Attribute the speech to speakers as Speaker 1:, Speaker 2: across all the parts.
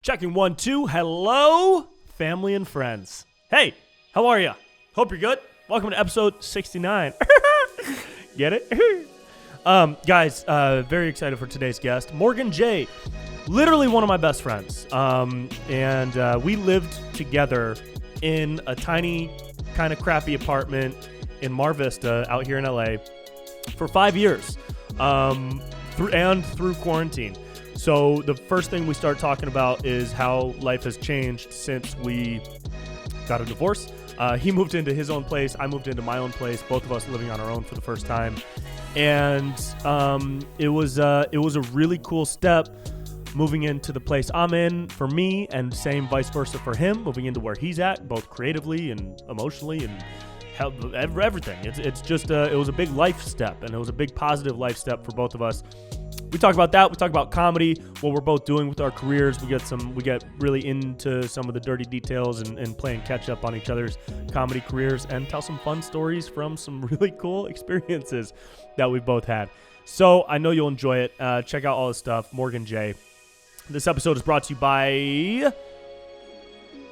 Speaker 1: Checking 1, 2. Hello, family and friends. Hey, how are you? Hope you're good. Welcome to episode 69. Get it? Guys, very excited for today's guest, Morgan J. Literally one of my best friends. And we lived together in a tiny, kind of crappy apartment in Mar Vista out here in LA for 5 years, through quarantine. So the first thing we start talking about is how life has changed since we got a divorce. He moved into his own place. I moved into my own place. Both of us living on our own for the first time. And it was a really cool step moving into the place I'm in for me, and same vice versa for him, moving into where he's at, both creatively and emotionally and everything. It's just it was a big life step, and it was a big positive life step for both of us. We talk about that. We talk about comedy, what we're both doing with our careers. We get really into some of the dirty details and playing catch up on each other's comedy careers, and tell some fun stories from some really cool experiences that we've both had. So I know you'll enjoy it. Check out all this stuff. Morgan J. This episode is brought to you by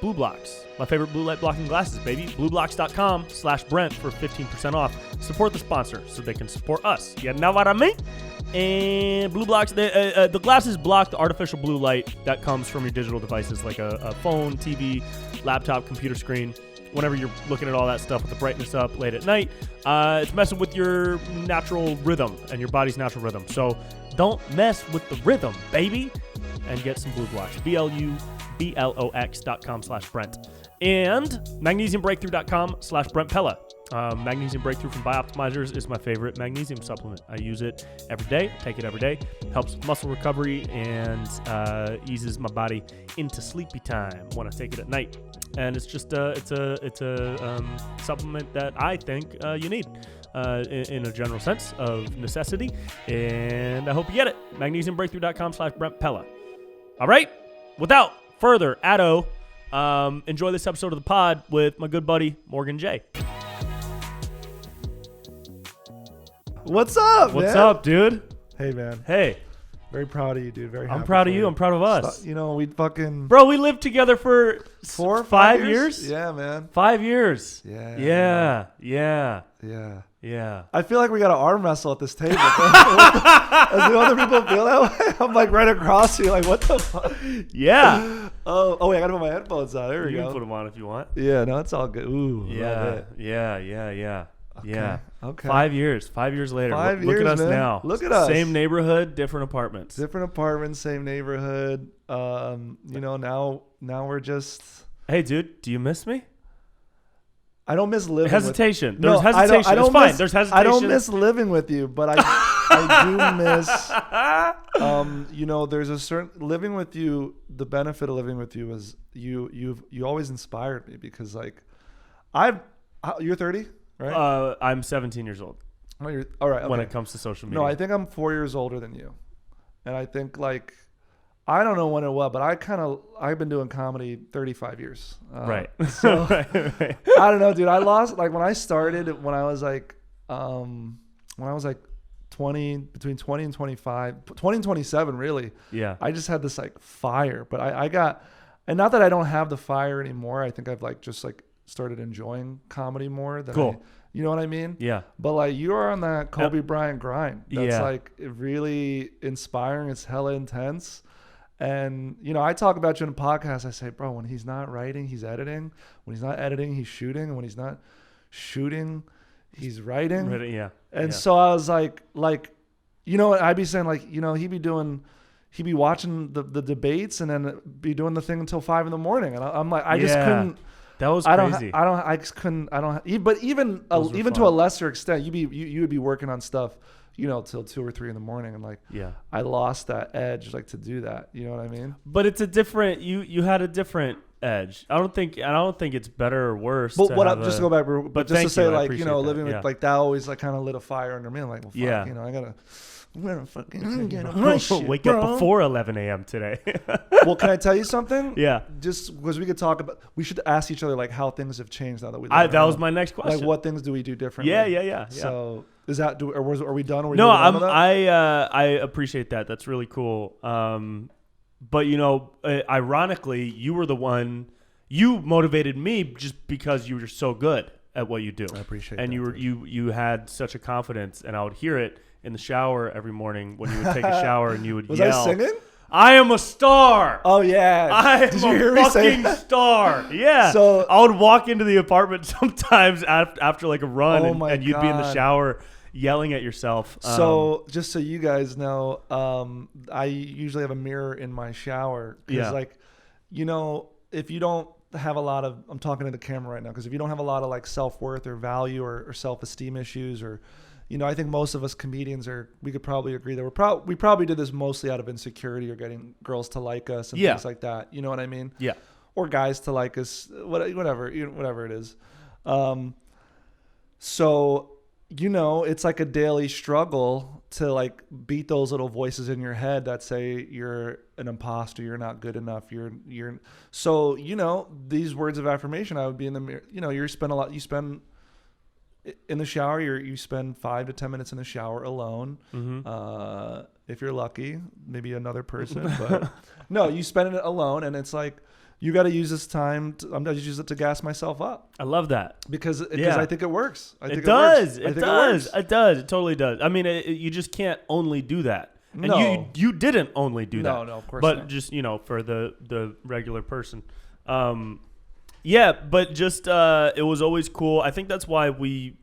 Speaker 1: Blue Blocks, my favorite blue light blocking glasses, baby. BlueBlocks.com/Brent for 15% off. Support the sponsor so they can support us. You know what I mean? And Blue Blocks, the glasses block the artificial blue light that comes from your digital devices, like a phone, TV, laptop, computer screen. Whenever you're looking at all that stuff with the brightness up late at night, it's messing with your natural rhythm and your body's natural rhythm. So don't mess with the rhythm, baby, and get some Blue Blocks. BLUBLOX.com/Brent. And magnesiumbreakthrough.com/Brent Pella. Magnesium Breakthrough from Bioptimizers is my favorite magnesium supplement. I use it every day, take it every day. Helps muscle recovery and eases my body into sleepy time when I take it at night. And it's just it's a supplement that I think you need in a general sense of necessity. And I hope you get it. Magnesiumbreakthrough.com/Brent Pella. All right. Without further ado, enjoy this episode of the pod with my good buddy Morgan J.
Speaker 2: What's up,
Speaker 1: What's
Speaker 2: man?
Speaker 1: up, dude?
Speaker 2: Hey, man.
Speaker 1: Hey.
Speaker 2: Very proud of you, dude. Very happy.
Speaker 1: I'm proud of
Speaker 2: for
Speaker 1: you. I'm proud of us.
Speaker 2: You know, we fucking...
Speaker 1: Bro, we lived together for
Speaker 2: 5
Speaker 1: years?
Speaker 2: Yeah, man.
Speaker 1: 5 years.
Speaker 2: Yeah.
Speaker 1: Yeah.
Speaker 2: I feel like we got to arm wrestle at this table. As do other people feel that way? I'm like right across you, like, what the fuck?
Speaker 1: Yeah.
Speaker 2: Oh, wait, I got to put my headphones on. There we
Speaker 1: You
Speaker 2: go.
Speaker 1: can put them on if you want.
Speaker 2: Yeah, no, it's all good. Ooh, love it.
Speaker 1: Yeah.
Speaker 2: Okay.
Speaker 1: Yeah.
Speaker 2: Okay.
Speaker 1: 5 years. 5 years later.
Speaker 2: 5
Speaker 1: Look
Speaker 2: years,
Speaker 1: at us
Speaker 2: man.
Speaker 1: now.
Speaker 2: Look at us.
Speaker 1: Same neighborhood, different apartments.
Speaker 2: Different apartments, same neighborhood. You know, now we're just...
Speaker 1: Hey, dude, do you miss me?
Speaker 2: I don't miss living
Speaker 1: hesitation.
Speaker 2: with...
Speaker 1: There's hesitation.
Speaker 2: I don't
Speaker 1: It's fine.
Speaker 2: miss,
Speaker 1: There's hesitation.
Speaker 2: I don't miss living with you, but I do miss... you know, there's a certain... Living with you, the benefit of living with you is you always inspired me because, like, you're 30, right?
Speaker 1: I'm 17 years old.
Speaker 2: Oh, you're, all right. Okay.
Speaker 1: When it comes to social media.
Speaker 2: No, I think I'm 4 years older than you. And I think, like... I don't know when it was, but I've been doing comedy 35 years.
Speaker 1: Right.
Speaker 2: So
Speaker 1: right.
Speaker 2: I don't know, dude. I lost, like, when I started, when I was like 20, between 20 and 25, 20 and 27, really.
Speaker 1: Yeah.
Speaker 2: I just had this like fire, but I got, and not that I don't have the fire anymore. I think I've like, just like started enjoying comedy more than
Speaker 1: Cool.
Speaker 2: you know what I mean?
Speaker 1: Yeah.
Speaker 2: But like you are on that Kobe Bryant grind. That's
Speaker 1: Yeah.
Speaker 2: like really inspiring. It's hella intense. And, you know, I talk about you in a podcast. I say, bro, when he's not writing, he's editing. When he's not editing, he's shooting. And when he's not shooting, he's writing.
Speaker 1: Yeah.
Speaker 2: And so I was like, you know, I'd be saying, like, you know, he'd be watching the debates and then be doing the thing until 5 a.m. And I'm like, I just couldn't.
Speaker 1: That was crazy.
Speaker 2: But even to a lesser extent, you would be working on stuff, you know, till 2 or 3 a.m. and like, yeah, I lost that edge, like, to do that. You know what I mean?
Speaker 1: But it's a different. You had a different edge. I don't think it's better or worse.
Speaker 2: But just to go back, but just to say, like, you know, living
Speaker 1: that.
Speaker 2: with like that always like kind of lit a fire under me. I'm like, well, fuck,
Speaker 1: yeah,
Speaker 2: you know, I'm gonna fucking get on my shit,
Speaker 1: wake
Speaker 2: bro.
Speaker 1: up before 11 a.m. today.
Speaker 2: Well, can I tell you something?
Speaker 1: Yeah.
Speaker 2: Just because we could talk about, we should ask each other like how things have changed now that we.
Speaker 1: That was my next question.
Speaker 2: Like, what things do we do differently?
Speaker 1: Yeah.
Speaker 2: So is that are we done?
Speaker 1: No, I appreciate that. That's really cool. But ironically, you were the one. You motivated me just because you were so good at what you do.
Speaker 2: I appreciate
Speaker 1: and
Speaker 2: that.
Speaker 1: And you had such a confidence, and I would hear it in the shower every morning when you would take a shower, and you would
Speaker 2: Was
Speaker 1: yell.
Speaker 2: I singing?
Speaker 1: I am a star.
Speaker 2: Oh yeah.
Speaker 1: I
Speaker 2: Did
Speaker 1: am
Speaker 2: you hear
Speaker 1: a
Speaker 2: me say
Speaker 1: fucking
Speaker 2: that?
Speaker 1: star. Yeah.
Speaker 2: So
Speaker 1: I would walk into the apartment sometimes after like a run,
Speaker 2: Oh my
Speaker 1: and you'd be in the
Speaker 2: God.
Speaker 1: shower yelling at yourself.
Speaker 2: So just so you guys know, I usually have a mirror in my shower because, if you don't have a lot of, I'm talking to the camera right now, because if you don't have a lot of like self-worth or value or self-esteem issues, or, I think most of us comedians we could probably agree that we probably did this mostly out of insecurity or getting girls to like us and things like that. You know what I mean?
Speaker 1: Yeah.
Speaker 2: Or guys to like us, whatever it is. So, it's like a daily struggle to like beat those little voices in your head that say you're an imposter, you're not good enough, so, these words of affirmation, I would be in the mirror, you spend in the shower, you spend 5 to 10 minutes in the shower alone.
Speaker 1: Mm-hmm.
Speaker 2: If you're lucky, maybe another person, but no, you spend it alone, and it's like, you got to use this time. I'm going to use it to gas myself up.
Speaker 1: I love that
Speaker 2: because I think it works.
Speaker 1: It does. It totally does. I mean, you just can't only do that. And
Speaker 2: No.
Speaker 1: you didn't only do that.
Speaker 2: No, of course
Speaker 1: but
Speaker 2: not.
Speaker 1: Just, for the regular person. Yeah, but just it was always cool. I think that's why we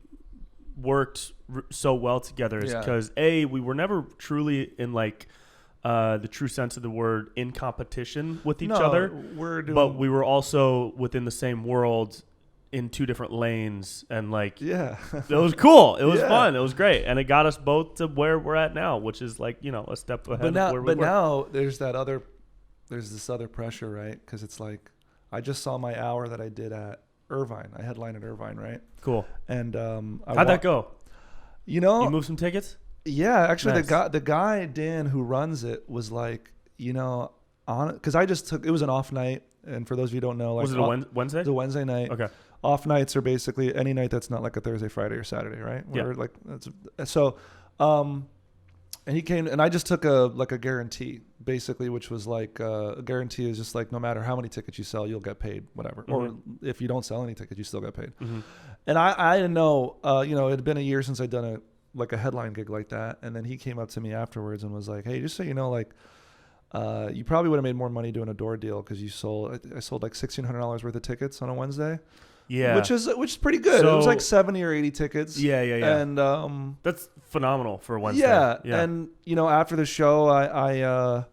Speaker 1: worked so well together, is because we were never truly in like the true sense of the word in competition with each other. But we were also within the same world in two different lanes, and like it was cool. It was fun. It was great, and it got us both to where we're at now, which is like a step ahead of where we were.
Speaker 2: But now there's this other pressure, right? Because it's like, I just saw my hour that I did at Irvine. I headlined at Irvine, right?
Speaker 1: Cool.
Speaker 2: And
Speaker 1: how'd that go?
Speaker 2: You
Speaker 1: moved some tickets?
Speaker 2: Yeah, actually,
Speaker 1: Nice.
Speaker 2: the guy Dan who runs it was like, because I just it was an off night, and for those of you who don't know, like,
Speaker 1: was it a Wednesday?
Speaker 2: It was a Wednesday night.
Speaker 1: Okay.
Speaker 2: Off nights are basically any night that's not like a Thursday, Friday, or Saturday, right? And he came, and I just took a guarantee, basically, which was like a guarantee is just like, no matter how many tickets you sell, you'll get paid, whatever.
Speaker 1: Mm-hmm.
Speaker 2: Or if you don't sell any tickets, you still get paid.
Speaker 1: Mm-hmm.
Speaker 2: And I didn't know, it had been a year since I'd done a headline gig like that. And then he came up to me afterwards and was like, hey, just so you know, like, you probably would have made more money doing a door deal because I sold like $1,600 worth of tickets on a Wednesday.
Speaker 1: Yeah.
Speaker 2: Which is pretty good.
Speaker 1: So,
Speaker 2: it was like 70 or 80 tickets.
Speaker 1: Yeah.
Speaker 2: And
Speaker 1: that's phenomenal for a Wednesday.
Speaker 2: Yeah. And after the show, I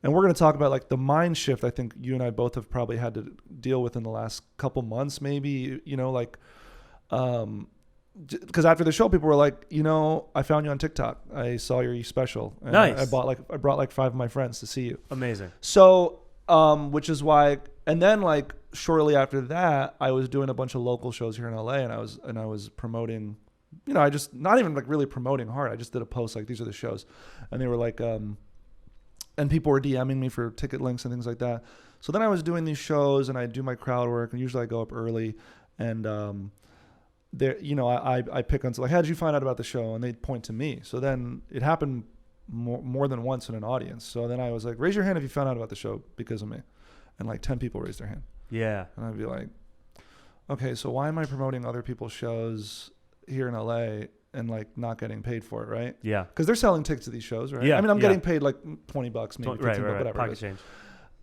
Speaker 2: and we're going to talk about like the mind shift I think you and I both have probably had to deal with in the last couple months, maybe, because after the show, people were like, I found you on TikTok. I saw your special. And
Speaker 1: nice.
Speaker 2: I brought like 5 of my friends to see you.
Speaker 1: Amazing.
Speaker 2: So, which is why, and then like shortly after that, I was doing a bunch of local shows here in LA, and I was promoting, I just not even like really promoting hard. I just did a post like, these are the shows, and they were like, and people were DMing me for ticket links and things like that. So then I was doing these shows, and I do my crowd work, and usually I go up early, and there, I pick on, like, how did you find out about the show? And they'd point to me. So then it happened more than once in an audience. So then I was like, raise your hand if you found out about the show because of me. And like 10 people raised their hand.
Speaker 1: Yeah.
Speaker 2: And I'd be like, okay, so why am I promoting other people's shows here in LA and like not getting paid for it, right?
Speaker 1: Yeah.
Speaker 2: Because they're selling tickets to these shows, right?
Speaker 1: Yeah.
Speaker 2: I mean, I'm getting paid like $20, maybe $15,
Speaker 1: right,
Speaker 2: whatever.
Speaker 1: Pocket change.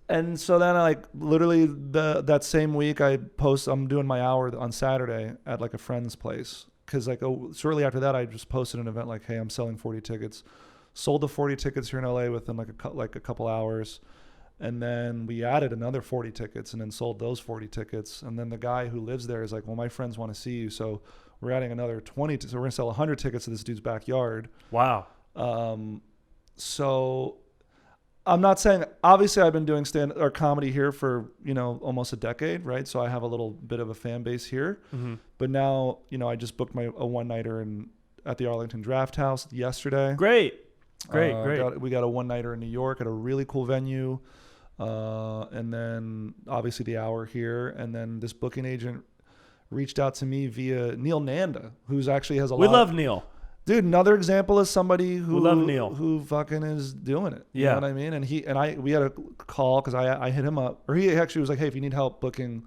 Speaker 2: And so then I like literally that same week I'm doing my hour on Saturday at like a friend's place. Cause like shortly after that, I just posted an event like, hey, I'm selling 40 tickets. Sold the 40 tickets here in LA within like a couple hours. And then we added another 40 tickets and then sold those 40 tickets. And then the guy who lives there is like, well, my friends want to see you. So we're adding another 20. So we're going to sell 100 tickets to this dude's backyard.
Speaker 1: Wow.
Speaker 2: So I'm not saying, obviously I've been doing comedy here for, almost a decade, right? So I have a little bit of a fan base here.
Speaker 1: Mm-hmm.
Speaker 2: But now, I just booked a one-nighter at the Arlington Draft House yesterday.
Speaker 1: Great.
Speaker 2: We got a one-nighter in New York at a really cool venue. And then obviously the hour here. And then this booking agent reached out to me via Neil Nanda, who's actually has a lot.
Speaker 1: We love Neil.
Speaker 2: Dude, another example is somebody who
Speaker 1: We love Neil.
Speaker 2: who fucking is doing it. You
Speaker 1: Yeah.
Speaker 2: know what I mean? And we had a call because I hit him up, or he actually was like, hey, if you need help booking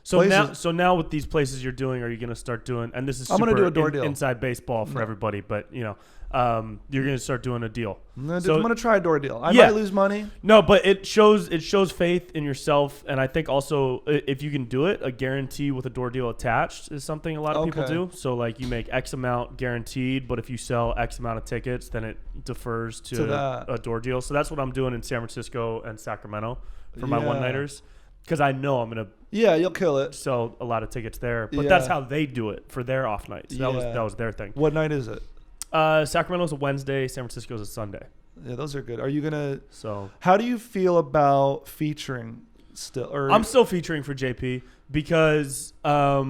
Speaker 2: places.
Speaker 1: Now with these places you're doing, are you going to start doing, and this is
Speaker 2: I'm
Speaker 1: super
Speaker 2: gonna do a door deal.
Speaker 1: inside baseball for everybody, but you're going to start doing a deal.
Speaker 2: I'm gonna try a door deal. I
Speaker 1: Yeah.
Speaker 2: might lose money.
Speaker 1: No, but it shows faith in yourself, and I think also if you can do it, a guarantee with a door deal attached is something a lot of people
Speaker 2: Okay.
Speaker 1: do. So like you make X amount guaranteed, but if you sell X amount of tickets, then it defers to
Speaker 2: that.
Speaker 1: a door deal. So that's what I'm doing in San Francisco and Sacramento for my
Speaker 2: Yeah.
Speaker 1: one-nighters, because I know I'm going to
Speaker 2: Yeah, you'll kill it.
Speaker 1: sell a lot of tickets there. But
Speaker 2: Yeah.
Speaker 1: that's how they do it for their off nights.
Speaker 2: Yeah.
Speaker 1: That was their thing.
Speaker 2: What night is it?
Speaker 1: Sacramento's a Wednesday, San Francisco's a Sunday.
Speaker 2: Yeah, those are good. Are you gonna?
Speaker 1: So
Speaker 2: How do you feel about featuring still? Or
Speaker 1: I'm still featuring for JP because I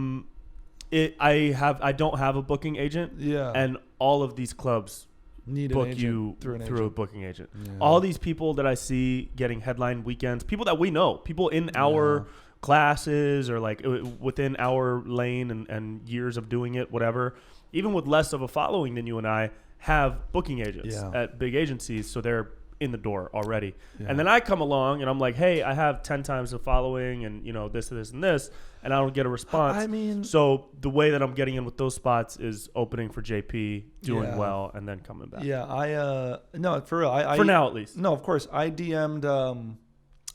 Speaker 1: don't have a booking agent,
Speaker 2: yeah,
Speaker 1: and all of these clubs
Speaker 2: need
Speaker 1: book
Speaker 2: an agent
Speaker 1: you
Speaker 2: through an
Speaker 1: a
Speaker 2: agent.
Speaker 1: booking agent.
Speaker 2: Yeah.
Speaker 1: All these people that I see getting headline weekends, people that we know, people in our classes or like within our lane and years of doing it, whatever, even with less of a following than you and I, have booking agents at big agencies, so they're in the door already.
Speaker 2: Yeah.
Speaker 1: And then I come along and I'm like, hey, I have 10 times the following and this and this, and I don't get a response.
Speaker 2: I mean,
Speaker 1: so the way that I'm getting in with those spots is opening for JP, doing
Speaker 2: Yeah.
Speaker 1: well, and then coming back.
Speaker 2: yeah, no, for real. I
Speaker 1: for now at least.
Speaker 2: No, of course. I DM'd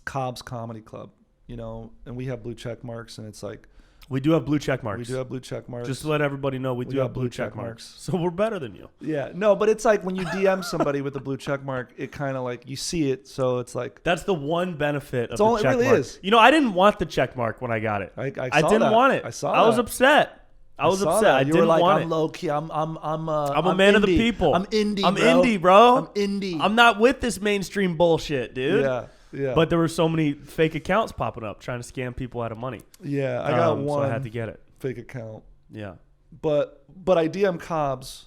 Speaker 2: Cobb's Comedy Club, and we have blue check marks, and it's like
Speaker 1: We do have blue check marks.
Speaker 2: we do have blue check marks.
Speaker 1: Just to let everybody know, we do
Speaker 2: got
Speaker 1: have blue check marks. So we're better than you.
Speaker 2: Yeah, no, but it's like when you DM somebody with a blue check mark, it kind of like you see it, so it's like
Speaker 1: That's the one benefit of
Speaker 2: all
Speaker 1: the
Speaker 2: it
Speaker 1: check
Speaker 2: really
Speaker 1: mark.
Speaker 2: is.
Speaker 1: I didn't want the check mark when I got it.
Speaker 2: I
Speaker 1: I
Speaker 2: saw
Speaker 1: didn't
Speaker 2: that.
Speaker 1: want it.
Speaker 2: I saw
Speaker 1: I was
Speaker 2: that.
Speaker 1: upset. I was
Speaker 2: saw
Speaker 1: upset.
Speaker 2: that.
Speaker 1: I
Speaker 2: You
Speaker 1: didn't
Speaker 2: were like,
Speaker 1: want
Speaker 2: I'm
Speaker 1: it.
Speaker 2: low key. I'm
Speaker 1: a man of the
Speaker 2: indie.
Speaker 1: people.
Speaker 2: I'm indie.
Speaker 1: I'm
Speaker 2: bro.
Speaker 1: indie, bro.
Speaker 2: I'm indie.
Speaker 1: I'm not with this mainstream bullshit, dude.
Speaker 2: Yeah.
Speaker 1: But there were so many fake accounts popping up trying to scam people out of money.
Speaker 2: yeah, I got one
Speaker 1: So I had to get it.
Speaker 2: fake account.
Speaker 1: Yeah.
Speaker 2: But I DM Cobbs,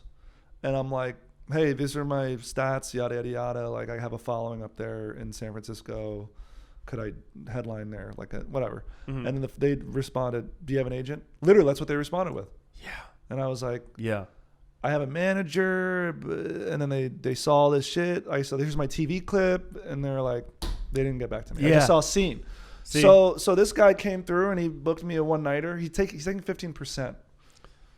Speaker 2: and I'm like, hey, these are my stats, yada yada yada. Like I have a following up there in San Francisco. Could I headline there? Like whatever.
Speaker 1: Mhm.
Speaker 2: And then they responded, do you have an agent? Literally, that's what they responded with.
Speaker 1: Yeah.
Speaker 2: And I was like,
Speaker 1: Yeah.
Speaker 2: I have a manager. And then they saw this shit. I said, here's my TV clip, and they're like, they didn't get back to me. I
Speaker 1: Yeah.
Speaker 2: just saw a scene.
Speaker 1: See?
Speaker 2: So this guy came through and he booked me a one nighter. He's taking 15%.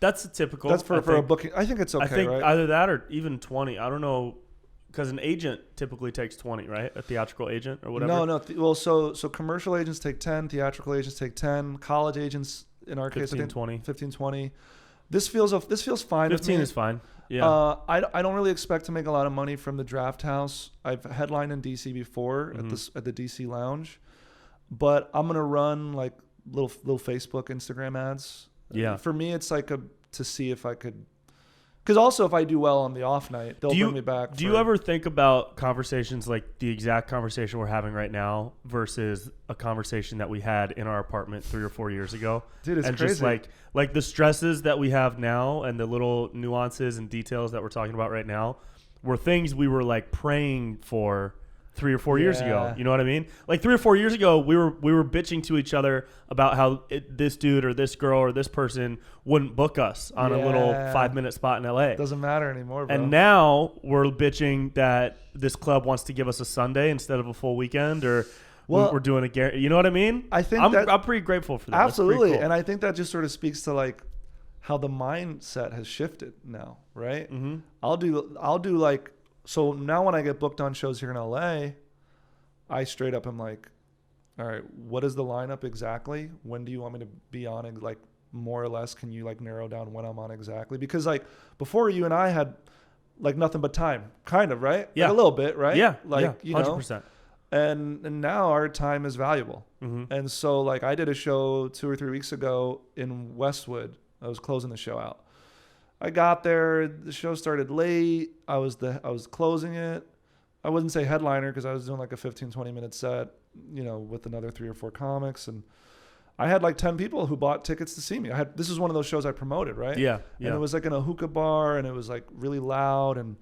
Speaker 1: That's a typical.
Speaker 2: That's for
Speaker 1: I
Speaker 2: a
Speaker 1: think.
Speaker 2: booking. I think it's okay,
Speaker 1: I think
Speaker 2: right?
Speaker 1: either that or even 20. I don't know, because an agent typically takes 20, right? A theatrical agent or whatever.
Speaker 2: No. Well, so commercial agents take 10, theatrical agents take 10, college agents in our case, I
Speaker 1: 15,
Speaker 2: think
Speaker 1: 20.
Speaker 2: 15, 20. This feels fine. with
Speaker 1: 15
Speaker 2: me.
Speaker 1: is fine. Yeah.
Speaker 2: I don't really expect to make a lot of money from the Draft House. I've headlined in DC before
Speaker 1: Mm-hmm.
Speaker 2: at the DC Lounge, but I'm gonna run like little Facebook, Instagram ads.
Speaker 1: Yeah.
Speaker 2: For me, it's like to see if I could, because also if I do well on the off night, they'll bring me back.
Speaker 1: Do you ever think about conversations like the exact conversation we're having right now versus a conversation that we had in our apartment 3 or 4 years ago?
Speaker 2: Dude, it's
Speaker 1: and
Speaker 2: crazy.
Speaker 1: just like the stresses that we have now and the little nuances and details that we're talking about right now were things we were like praying for 3 or 4 years ago.
Speaker 2: Yeah.
Speaker 1: You know what I mean? Like 3 or 4 years ago, we were bitching to each other about how this dude or this girl or this person wouldn't book us on a little
Speaker 2: Yeah.
Speaker 1: 5-minute spot in LA.
Speaker 2: Doesn't matter anymore, bro.
Speaker 1: And now we're bitching that this club wants to give us a Sunday instead of a full weekend, or we're doing a guarantee. You know what I mean?
Speaker 2: I think
Speaker 1: I'm pretty grateful for that. That's pretty
Speaker 2: absolutely,
Speaker 1: cool.
Speaker 2: and I think that just sort of speaks to like how the mindset has shifted now, right?
Speaker 1: Mm-hmm.
Speaker 2: I'll do like, so now when I get booked on shows here in LA, I straight up am like, all right, what is the lineup exactly? When do you want me to be on it? Like more or less, can you like narrow down when I'm on exactly? Because like before you and I had like nothing but time, kind of, right?
Speaker 1: Yeah.
Speaker 2: Like a little bit, right?
Speaker 1: Yeah.
Speaker 2: Like,
Speaker 1: yeah, 100%.
Speaker 2: And now our time is valuable.
Speaker 1: Mm-hmm.
Speaker 2: And so like I did a show 2 or 3 weeks ago in Westwood. I was closing the show out. I got there, the show started late. I was closing it. I wouldn't say headliner because I was doing like a 15-20 minute set, with another 3 or 4 comics, and I had like 10 people who bought tickets to see me. This is one of those shows I promoted, right?
Speaker 1: Yeah.
Speaker 2: And it was like in a hookah bar, and it was like really loud, and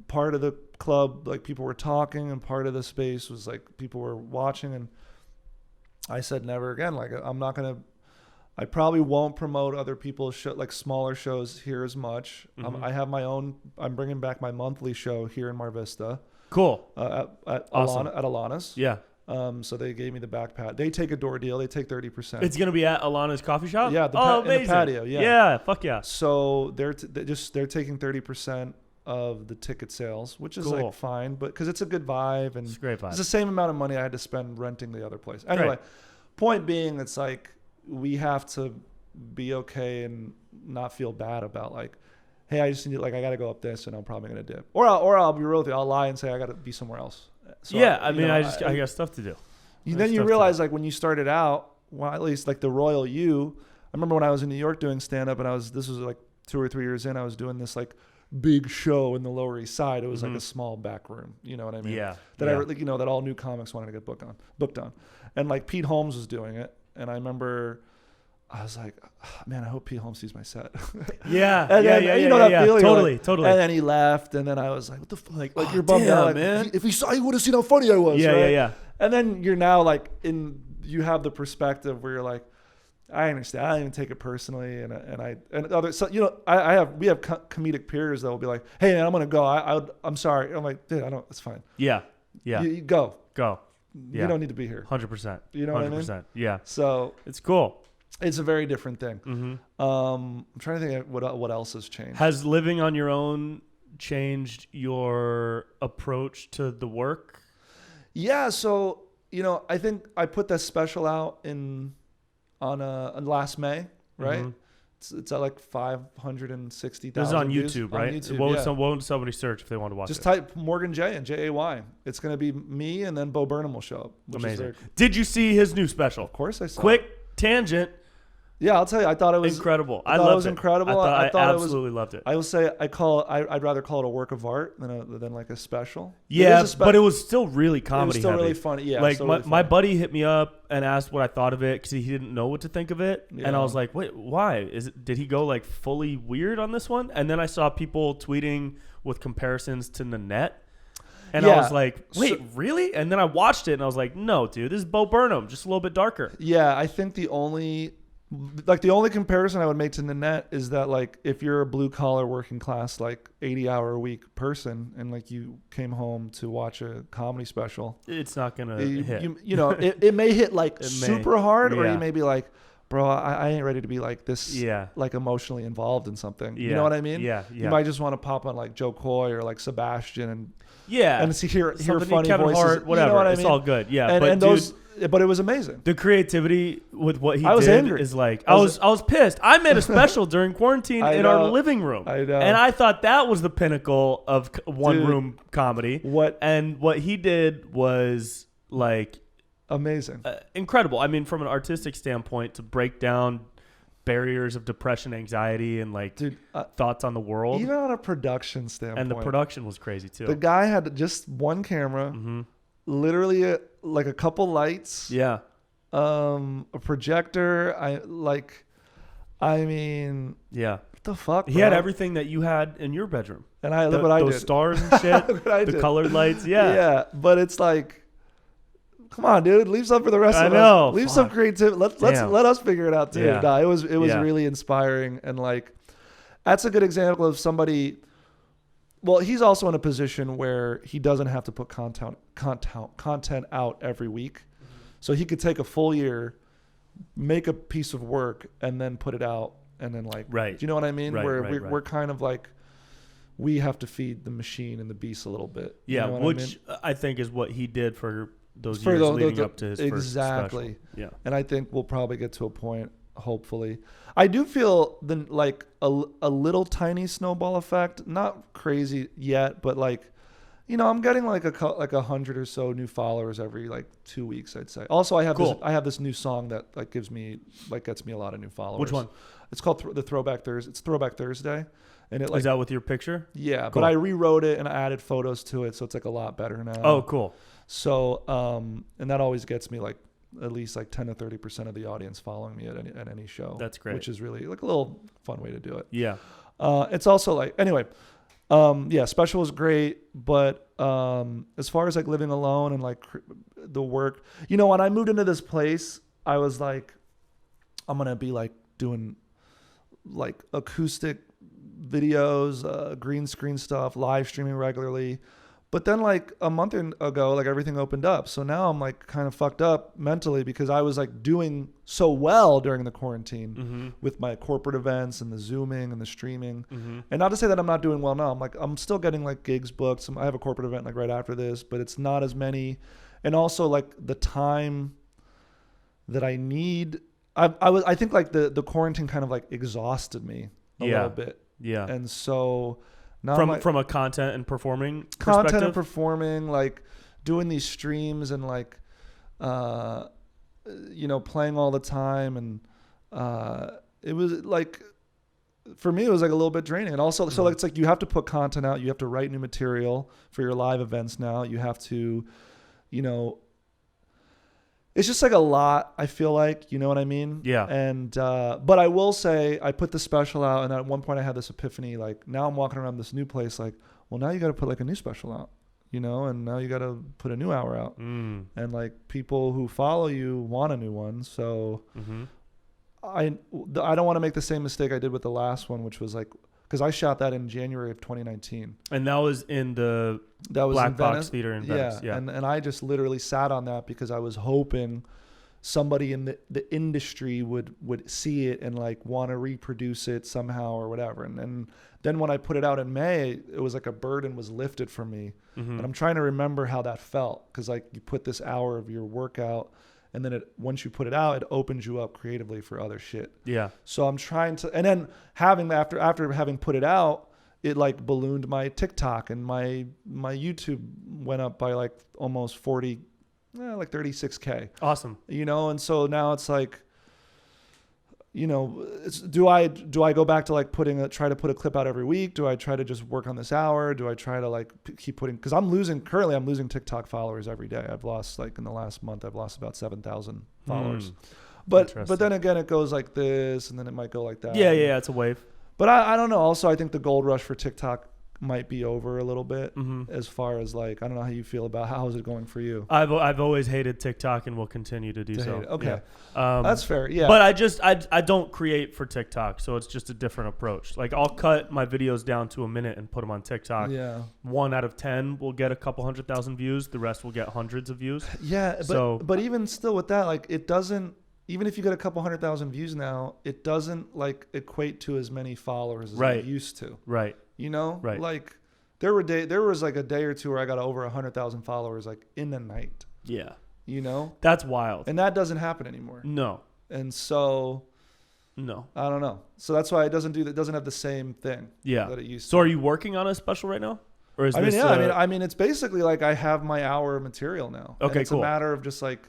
Speaker 2: part of the club, like people were talking, and part of the space was like people were watching. And I said, never again. Like I'm not going to I probably won't promote other people's show, like smaller shows here as much.
Speaker 1: Mm-hmm.
Speaker 2: I have my own. I'm bringing back my monthly show here in Mar Vista.
Speaker 1: Cool.
Speaker 2: At
Speaker 1: Awesome.
Speaker 2: Alana's.
Speaker 1: Yeah.
Speaker 2: So they gave me the back pat. They take a door deal. They take 30%.
Speaker 1: It's gonna be at Alana's coffee shop.
Speaker 2: Yeah, in the patio. Yeah.
Speaker 1: Yeah. Fuck yeah.
Speaker 2: So they're taking 30% of the ticket sales, which is
Speaker 1: Cool.
Speaker 2: like fine, but because it's a good vibe and
Speaker 1: It's a great vibe.
Speaker 2: it's the same amount of money I had to spend renting the other place. Anyway,
Speaker 1: Right.
Speaker 2: point being, it's like we have to be okay and not feel bad about like, hey, I just need to, like, I got to go up this and I'm probably going to dip. Or I'll be real with you. I'll lie and say I got to be somewhere else. So
Speaker 1: yeah. I mean, I got stuff to do.
Speaker 2: Then you realize, like, when you started out, well, at least like the Royal You, I remember when I was in New York doing stand up and this was like 2 or 3 years in, I was doing this like big show in the Lower East Side. It was like a small back room. You know what I mean?
Speaker 1: Yeah.
Speaker 2: That
Speaker 1: yeah.
Speaker 2: that all new comics wanted to get booked on. And like Pete Holmes was doing it. And I remember I was like, man, I hope Pete Holmes sees my set.
Speaker 1: Yeah.
Speaker 2: And
Speaker 1: yeah.
Speaker 2: then,
Speaker 1: Yeah.
Speaker 2: you
Speaker 1: Yeah.
Speaker 2: know
Speaker 1: yeah,
Speaker 2: that
Speaker 1: yeah.
Speaker 2: feeling.
Speaker 1: Totally.
Speaker 2: Like,
Speaker 1: Totally.
Speaker 2: And then he left. And then I was like, what the fuck? Like
Speaker 1: oh,
Speaker 2: you're bummed
Speaker 1: damn,
Speaker 2: out. Like,
Speaker 1: man.
Speaker 2: if he saw, he would have seen how funny I was.
Speaker 1: Yeah.
Speaker 2: Right?
Speaker 1: Yeah.
Speaker 2: And then you're now like you have the perspective where you're like, I understand. I don't even take it personally. And other, so, we have comedic peers that will be like, hey man, I'm going to go. I'm sorry. I'm like, dude, it's fine.
Speaker 1: Yeah. Yeah.
Speaker 2: You go.
Speaker 1: Go. Yeah.
Speaker 2: You don't need to be here.
Speaker 1: 100%.
Speaker 2: You know what I mean?
Speaker 1: 100%. Yeah.
Speaker 2: So
Speaker 1: It's cool.
Speaker 2: it's a very different thing.
Speaker 1: Mm-hmm.
Speaker 2: I'm trying to think of what else has changed.
Speaker 1: Has living on your own changed your approach to the work?
Speaker 2: Yeah. So, I think I put that special out on last May, right?
Speaker 1: Mm-hmm.
Speaker 2: It's at like 560,000.
Speaker 1: This is on
Speaker 2: views.
Speaker 1: YouTube, right?
Speaker 2: On YouTube,
Speaker 1: What would somebody search if they want to watch
Speaker 2: Just
Speaker 1: it?
Speaker 2: type Morgan J and Jay. It's going to be me, and then Bo Burnham will show up. Which
Speaker 1: Amazing.
Speaker 2: Is
Speaker 1: Did you see his new special?
Speaker 2: of course I saw.
Speaker 1: Quick tangent.
Speaker 2: Yeah, I'll tell you. I thought it was
Speaker 1: incredible.
Speaker 2: I thought it was incredible.
Speaker 1: I
Speaker 2: thought
Speaker 1: absolutely loved it.
Speaker 2: I will say I'd rather call it a work of art than like a special.
Speaker 1: Yeah, but it was still really comedy.
Speaker 2: It was still
Speaker 1: heavy.
Speaker 2: really funny. Yeah,
Speaker 1: like
Speaker 2: really
Speaker 1: my buddy hit me up and asked what I thought of it because he didn't know what to think of it, and I
Speaker 2: Yeah.
Speaker 1: was like, "Wait, why? Did he go like fully weird on this one?" And then I saw people tweeting with comparisons to Nanette, and I
Speaker 2: Yeah.
Speaker 1: was like, "Wait, really?" And then I watched it and I was like, "No, dude, this is Bo Burnham, just a little bit darker."
Speaker 2: Yeah, I think the only comparison I would make to Nanette is that like if you're a blue collar working class like 80-hour a week person and like you came home to watch a comedy special,
Speaker 1: It's not gonna hit.
Speaker 2: It may hit like super hard, or
Speaker 1: yeah.
Speaker 2: you may be like, bro, I ain't ready to be like this,
Speaker 1: Yeah.
Speaker 2: like emotionally involved in something.
Speaker 1: Yeah.
Speaker 2: You know what I mean?
Speaker 1: Yeah.
Speaker 2: You might just want to pop on like Joe Coy or like Sebastian and hear
Speaker 1: Something
Speaker 2: funny
Speaker 1: Kevin
Speaker 2: voices.
Speaker 1: Hart, whatever.
Speaker 2: You know what I
Speaker 1: It's
Speaker 2: mean?
Speaker 1: all good. Yeah,
Speaker 2: And
Speaker 1: but
Speaker 2: but it was amazing.
Speaker 1: the creativity with what he
Speaker 2: I was
Speaker 1: did
Speaker 2: angry.
Speaker 1: is like I was pissed. I made a special during quarantine
Speaker 2: I
Speaker 1: in
Speaker 2: know.
Speaker 1: our living room.
Speaker 2: I know.
Speaker 1: And I thought that was the pinnacle of one
Speaker 2: Dude,
Speaker 1: room comedy. What he did was like
Speaker 2: amazing.
Speaker 1: incredible. I mean, from an artistic standpoint, to break down barriers of depression, anxiety, and like thoughts on the world.
Speaker 2: Even on a production standpoint.
Speaker 1: And the production was crazy too.
Speaker 2: The guy had just one camera, literally like a couple lights.
Speaker 1: Yeah.
Speaker 2: A projector.
Speaker 1: Yeah.
Speaker 2: What the fuck,
Speaker 1: He had everything that you had in your bedroom.
Speaker 2: And look what I did.
Speaker 1: Those stars and shit.
Speaker 2: Look what I
Speaker 1: the
Speaker 2: did.
Speaker 1: colored lights. Yeah.
Speaker 2: Yeah, but it's like, come on, dude, leave some for the rest
Speaker 1: I
Speaker 2: of
Speaker 1: know.
Speaker 2: us. Leave some creativity. Let us figure it out too.
Speaker 1: Yeah.
Speaker 2: Nah, it was
Speaker 1: Yeah.
Speaker 2: really inspiring, and like, that's a good example of somebody. Well, he's also in a position where he doesn't have to put content out every week, so he could take a full year, make a piece of work, and then put it out, and then like,
Speaker 1: Right.
Speaker 2: do you know what I mean?
Speaker 1: Right,
Speaker 2: Where
Speaker 1: right.
Speaker 2: we're kind of like, we have to feed the machine and the beast a little bit.
Speaker 1: Yeah,
Speaker 2: you know what I mean?
Speaker 1: which I think is what he did for those years leading up to his first special. Yeah.
Speaker 2: And I think we'll probably get to a point, hopefully. I do feel like a little tiny snowball effect, not crazy yet, but like, I'm getting like 100 or so new followers every like 2 weeks, I'd say. Also, I have this new song that like gets me a lot of new followers.
Speaker 1: Which one?
Speaker 2: It's called the Throwback Thursday. It's Throwback Thursday. And it like,
Speaker 1: Is that with your picture?
Speaker 2: yeah,
Speaker 1: Cool.
Speaker 2: but I rewrote it and I added photos to it, so it's like a lot better now.
Speaker 1: Oh, cool.
Speaker 2: So, and that always gets me like at least like 10 to 30% of the audience following me at any show.
Speaker 1: That's great.
Speaker 2: Which is really like a little fun way to do it.
Speaker 1: Yeah.
Speaker 2: It's also like, anyway, special was great, but as far as like living alone and like the work, when I moved into this place, I was like, I'm going to be like doing like acoustic videos, green screen stuff, live streaming regularly. But then like a month ago, like everything opened up. So now I'm like kind of fucked up mentally because I was like doing so well during the quarantine with my corporate events and the Zooming and the streaming. And not to say that I'm not doing well now. I'm still getting like gigs booked. I have a corporate event like right after this, but it's not as many. And also like the time that I need, I think like the quarantine kind of like exhausted me a little bit.
Speaker 1: Yeah.
Speaker 2: And so now
Speaker 1: from a content and performing
Speaker 2: content
Speaker 1: perspective?
Speaker 2: and performing, like doing these streams and like playing all the time, and it was like, for me it was like a little bit draining. And also so like it's like you have to put content out, you have to write new material for your live events now, you have to, it's just like a lot, I feel like, you know what I mean?
Speaker 1: Yeah.
Speaker 2: And, but I will say I put the special out, and at one point I had this epiphany, like now I'm walking around this new place, like, well, now you got to put like a new special out, and now you got to put a new hour out. And like people who follow you want a new one. So I don't want to make the same mistake I did with the last one, which was like, because I shot that in January of 2019.
Speaker 1: And that was in the Black Box Theater in Venice. Yeah.
Speaker 2: And I just literally sat on that because I was hoping somebody in the industry would see it and like want to reproduce it somehow or whatever. And then when I put it out in May, it was like a burden was lifted from me. And I'm trying to remember how that felt, because like you put this hour of your workout, and then once you put it out, it opens you up creatively for other shit. Yeah. So I'm trying to, and then after having put it out, it like ballooned my TikTok, and my YouTube went up by like almost 40, like 36K.
Speaker 1: Awesome.
Speaker 2: And so now it's like, do I go back to like try to put a clip out every week? Do I try to just work on this hour? Do I try to like keep putting, because I'm losing TikTok followers every day. I've lost, like in the last month, I've lost about 7,000 followers. But then again, it goes like this, and then it might go like that.
Speaker 1: Yeah, it's a wave.
Speaker 2: But I don't know. Also, I think the gold rush for TikTok might be over a little bit, as far as like, I don't know how you feel about how is it going for you?
Speaker 1: I've always hated TikTok and will continue to do so.
Speaker 2: Okay.
Speaker 1: Yeah.
Speaker 2: That's fair. Yeah.
Speaker 1: But I don't create for TikTok, so it's just a different approach. Like I'll cut my videos down to a minute and put them on TikTok.
Speaker 2: Yeah.
Speaker 1: 1 out of 10 will get a couple 100,000 views. The rest will get hundreds of views.
Speaker 2: Yeah. But even still with that, like it doesn't, even if you get a couple 100,000 views now, it doesn't like equate to as many followers as it used to. Right.
Speaker 1: Right.
Speaker 2: Like there was like a day or two where I got over 100,000 followers like in a night. Yeah. That's wild. And that doesn't happen anymore. No. And so no. I don't know. So that's why it doesn't have the same thing. Yeah. That it used to.
Speaker 1: So are you working on a special right now? Or is this
Speaker 2: I mean it's basically like I have my hour of material now.
Speaker 1: Okay,
Speaker 2: it's
Speaker 1: cool.
Speaker 2: a matter of just like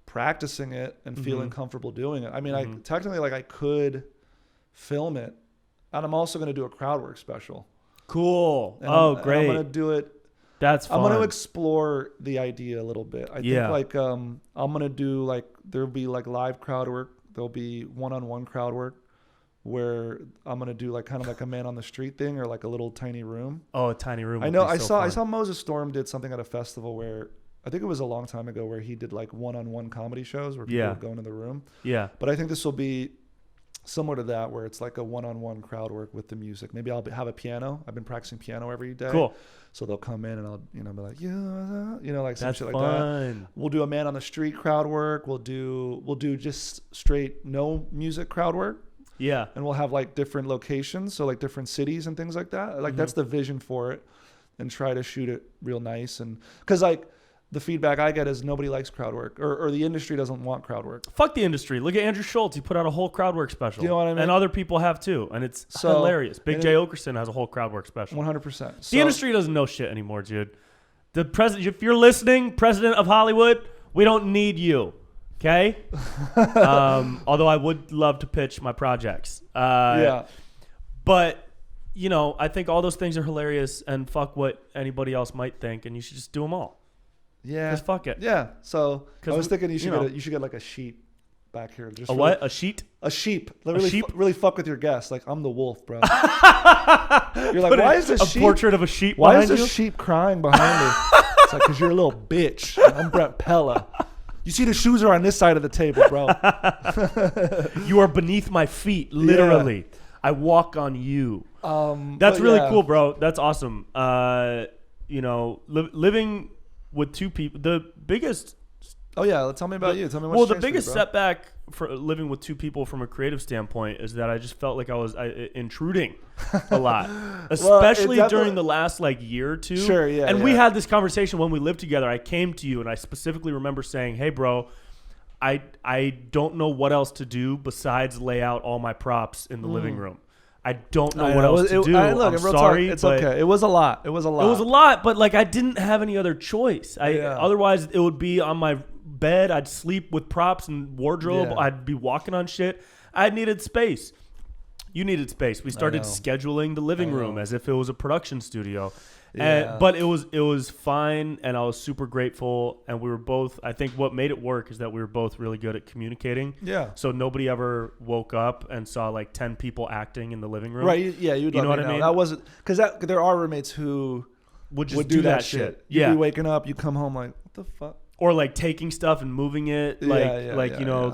Speaker 2: practicing it and feeling comfortable doing it. I mean, I technically like I could film it, and I'm also going to do a crowd work special.
Speaker 1: Cool.
Speaker 2: And
Speaker 1: great.
Speaker 2: I'm going to do it.
Speaker 1: That's fun.
Speaker 2: I'm going to explore the idea a little bit. I think like I'm going to do like, there'll be like live crowd work. There'll be one-on-one crowd work where I'm going to do like kind of like a man on the street thing, or like a little tiny room. Oh, a tiny room. I know. I saw Moses Storm did something at a festival where, I think it was a long time ago, where he did like one-on-one comedy shows where people would go into the room. Yeah. But I think this will be similar to that, where it's like a one-on-one crowd work with the music. Maybe I'll have a piano. I've been practicing piano every day. Cool. So they'll come in and I'll, be like, like some shit like that. We'll do a man on the street crowd work. We'll do just straight no music crowd work. Yeah. And we'll have like different locations. So like different cities and things like that. Like that's the vision for it, and try to shoot it real nice. And cause like, the feedback I get is nobody likes crowd work, or the industry doesn't want crowd work. Fuck the industry. Look at Andrew Schultz. He put out a whole crowd work special. Do you know what I mean? And other people have too. And it's hilarious. Big J. Okerson has a whole crowd work special. 100%. The industry doesn't know shit anymore, dude. The president, if you're listening, president of Hollywood, we don't need you. Okay? Although I would love to pitch my projects. Yeah. But, I think all those things are hilarious, and fuck what anybody else might think, and you should just do them all. Yeah. Just fuck it. Yeah. So I was thinking you should get like a sheep back here. Just what? A sheet? A sheep. Really fuck with your guests. Like, I'm the wolf, bro. You're like, why is this sheep? A portrait of a sheep behind you? Why is this sheep crying behind me? It's like, because you're a little bitch. I'm Brent Pella. You see the shoes are on this side of the table, bro.
Speaker 1: You are beneath my feet, literally. Yeah. I walk on you. That's really cool, bro. That's awesome. Living with two people, the biggest.
Speaker 2: Oh yeah, tell me about you. Tell me what's
Speaker 1: Well, the
Speaker 2: changed
Speaker 1: biggest
Speaker 2: for you, bro.
Speaker 1: setback for living with two people from a creative standpoint is that I just felt like I was intruding a lot, especially during the last year or two.
Speaker 2: Sure, yeah.
Speaker 1: And we had this conversation when we lived together. I came to you and I specifically remember saying, "Hey, bro, I don't know what else to do besides lay out all my props in the living room. I don't know what else to do. I'm sorry,
Speaker 2: it's okay. It was a lot. It was a
Speaker 1: lot, but I didn't have any other choice. Otherwise, it would be on my bed. I'd sleep with props and wardrobe.
Speaker 2: Yeah.
Speaker 1: I'd be walking on shit. I needed space. You needed space. We started scheduling the living room as if it was a production studio.
Speaker 2: Yeah.
Speaker 1: But it was fine, and I was super grateful. And we were both, I think what made it work is that we were both really good at communicating.
Speaker 2: Yeah.
Speaker 1: So nobody ever woke up and saw 10 people acting in the living room.
Speaker 2: Right. Yeah. You know what I mean? That wasn't, because there are roommates who
Speaker 1: would just do that shit.
Speaker 2: You'd be waking up, you come home what the fuck?
Speaker 1: Or taking stuff and moving it,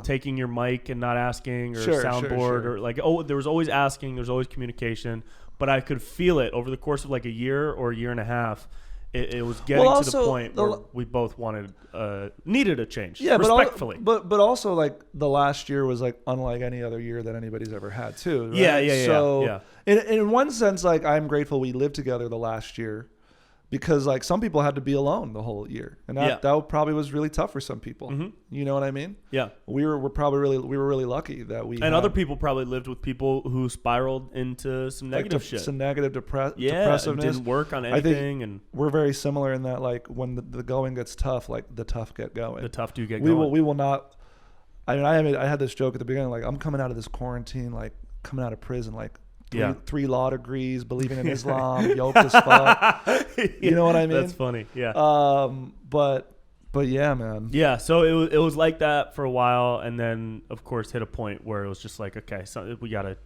Speaker 1: taking your mic and not asking, or soundboard, or there was always asking, there's always communication. But I could feel it over the course of a year or a year and a half. It was getting to the point where we both needed a change. Yeah, respectfully.
Speaker 2: But also the last year was unlike any other year that anybody's ever had too. Right?
Speaker 1: Yeah.
Speaker 2: So in one sense, I'm grateful we lived together the last year. Because some people had to be alone the whole year, and that probably was really tough for some people. Mm-hmm. You know what I mean?
Speaker 1: Yeah.
Speaker 2: We were really lucky that we.
Speaker 1: And other people probably lived with people who spiraled into some negative shit,
Speaker 2: some negative depressiveness.
Speaker 1: Didn't work on anything, and
Speaker 2: we're very similar in that when the going gets tough, the tough get going.
Speaker 1: The tough do get going.
Speaker 2: We will not. I had this joke at the beginning, I'm coming out of this quarantine, coming out of prison, three law degrees, believing in Islam, yoked as fuck. You know what I mean?
Speaker 1: That's funny. Yeah.
Speaker 2: But yeah, man.
Speaker 1: Yeah. So it was like that for a while, and then of course hit a point where it was just okay, so we gotta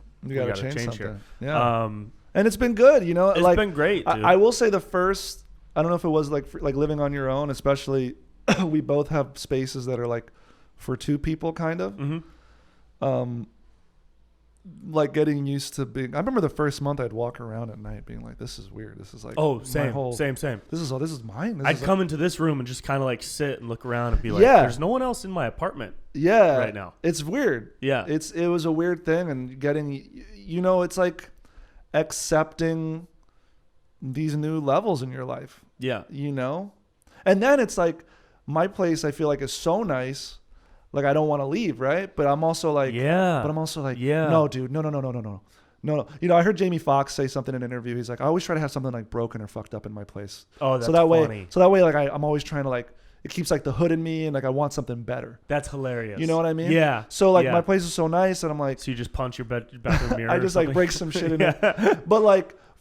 Speaker 1: change here.
Speaker 2: Yeah. And it's been good.
Speaker 1: It's been great. Dude.
Speaker 2: I will say the first. I don't know if it was like living on your own, especially. We both have spaces that are for two people, kind of. Mm-hmm. Getting used to being. I remember the first month I'd walk around at night being this is weird. This is
Speaker 1: same.
Speaker 2: This is mine.
Speaker 1: I'd come into this room and just kind of sit and look around and be there's no one else in my apartment.
Speaker 2: Yeah,
Speaker 1: right now.
Speaker 2: It's weird.
Speaker 1: Yeah,
Speaker 2: it was a weird thing, and getting it's accepting these new levels in your life.
Speaker 1: Yeah,
Speaker 2: and then it's my place. I feel is so nice. I don't want to leave, right? But I'm also no, dude, no. I heard Jamie Foxx say something in an interview. He's I always try to have something broken or fucked up in my place.
Speaker 1: Oh, that's
Speaker 2: funny. So that way, I'm always trying to it keeps the hood in me, and I want something better.
Speaker 1: That's hilarious.
Speaker 2: You know what I mean?
Speaker 1: Yeah.
Speaker 2: So my place is so nice, and I'm
Speaker 1: so you just punch your bathroom mirror.
Speaker 2: I just break some shit in it. But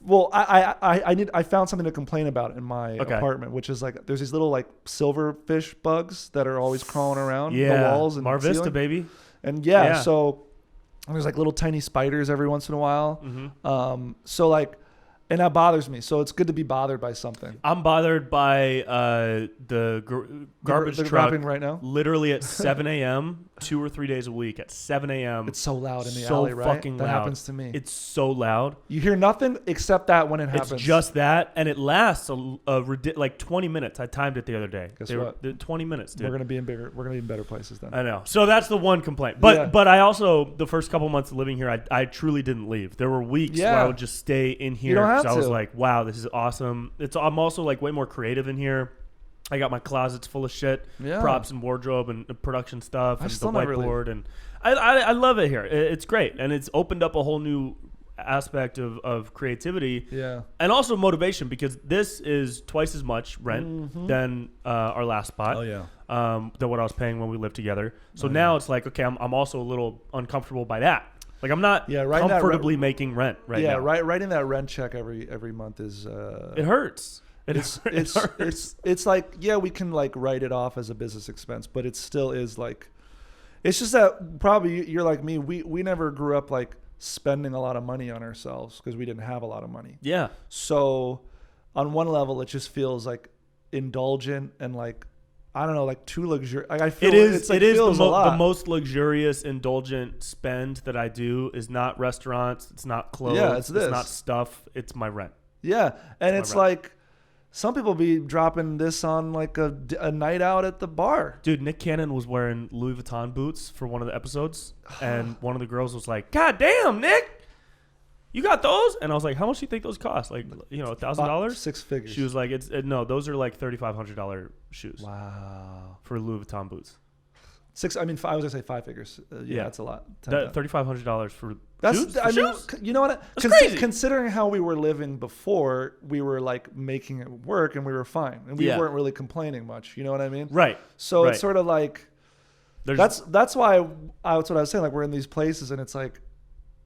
Speaker 2: well, I found something to complain about in my apartment, which is there's these little silverfish bugs that are always crawling around the walls and
Speaker 1: Mar Vista,
Speaker 2: ceiling.
Speaker 1: baby.
Speaker 2: And so there's little tiny spiders every once in a while. Mm-hmm. And that bothers me. So it's good to be bothered by something.
Speaker 1: I'm bothered by the garbage truck
Speaker 2: right now.
Speaker 1: Literally at 7 a.m. 2 or 3 days a week at 7 a.m.
Speaker 2: It's so loud in the alley, right?
Speaker 1: Fucking
Speaker 2: that
Speaker 1: loud.
Speaker 2: happens to me.
Speaker 1: It's so loud.
Speaker 2: You hear nothing except that when it happens.
Speaker 1: It's just that, and it lasts 20 minutes. I timed it the other day.
Speaker 2: Guess what?
Speaker 1: 20 minutes, dude.
Speaker 2: We're gonna be in better places then.
Speaker 1: I know. So that's the one complaint. But I also, the first couple months of living here, I truly didn't leave. There were weeks where I would just stay in here because I was wow, this is awesome. I'm also way more creative in here. I got my closets full of shit, props and wardrobe and production stuff, and the whiteboard, and I love it here. It's great, and it's opened up a whole new aspect of creativity, and also motivation, because this is twice as much rent than our last spot. Than what I was paying when we lived together. So now it's okay, I'm also a little uncomfortable by that. I'm not comfortably making rent right now.
Speaker 2: Writing that rent check every month is
Speaker 1: it hurts. It
Speaker 2: hurts. It's we can write it off as a business expense, but it still is it's just that probably you're like me. We never grew up spending a lot of money on ourselves because we didn't have a lot of money.
Speaker 1: Yeah.
Speaker 2: So on one level, it just feels indulgent and I don't know, like too luxurious. Like I feel
Speaker 1: It is.
Speaker 2: it's like
Speaker 1: It is
Speaker 2: feels a
Speaker 1: the
Speaker 2: lot.
Speaker 1: most luxurious, indulgent spend that I do is not restaurants. It's not clothes.
Speaker 2: Yeah, it's this.
Speaker 1: It's not stuff. It's my rent.
Speaker 2: Yeah, and it's
Speaker 1: my rent.
Speaker 2: like some people be dropping this on like a night out at the bar.
Speaker 1: Dude, Nick Cannon was wearing Louis Vuitton boots for one of the episodes, and one of the girls was like, "God damn, Nick, you got those?" And I was like, "How much do you think those cost? Like, $1,000?"
Speaker 2: 6 figures.
Speaker 1: She was like, no, those are like $3,500 shoes
Speaker 2: Wow.
Speaker 1: for Louis Vuitton boots.
Speaker 2: I was gonna say 5 figures. Yeah, that's a lot.
Speaker 1: $3,500 for
Speaker 2: That's
Speaker 1: shoes?
Speaker 2: I
Speaker 1: For
Speaker 2: mean,
Speaker 1: shoes?
Speaker 2: you know what?
Speaker 1: That's crazy.
Speaker 2: Considering how we were living before, we were like making it work and we were fine, and we weren't really complaining much. You know what I mean?
Speaker 1: Right.
Speaker 2: So
Speaker 1: right.
Speaker 2: it's sort of like that's why that's what I was saying. Like we're in these places, and it's like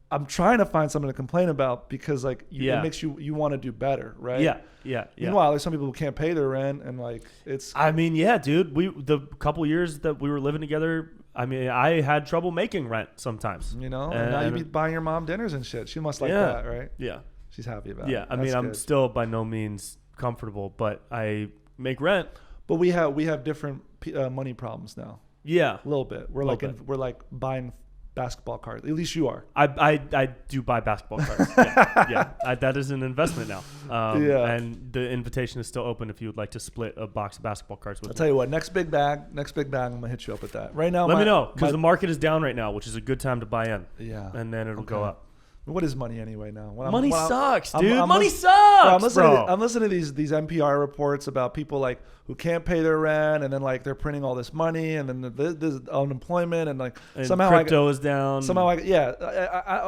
Speaker 2: I'm trying to find something to complain about because like it makes you want to do better, right?
Speaker 1: Yeah.
Speaker 2: Meanwhile, there's some people who can't pay their rent, and like it's.
Speaker 1: I mean, yeah, dude. The couple years that we were living together, I mean, I had trouble making rent sometimes.
Speaker 2: You know, and now you be buying your mom dinners and shit. She must like that, right?
Speaker 1: Yeah.
Speaker 2: She's happy about it.
Speaker 1: Yeah, I mean, I'm still by no means comfortable, but I make rent.
Speaker 2: But we have different money problems now.
Speaker 1: Yeah,
Speaker 2: a little bit. We're like buying basketball cards. At least you are.
Speaker 1: I do buy basketball cards. Yeah. That is an investment now. And the invitation is still open if you would like to split a box of basketball cards with me.
Speaker 2: I'll tell you what. Next big bag. I'm gonna hit you up with that. Right now,
Speaker 1: let me know because the market is down right now, which is a good time to buy in.
Speaker 2: Yeah,
Speaker 1: and then it'll go up.
Speaker 2: What is money anyway now?
Speaker 1: Money sucks, dude. Money sucks, bro.
Speaker 2: I'm listening to these NPR reports about people like who can't pay their rent, and then like they're printing all this money, and then there's unemployment, and like
Speaker 1: and
Speaker 2: somehow
Speaker 1: crypto is down.
Speaker 2: Somehow,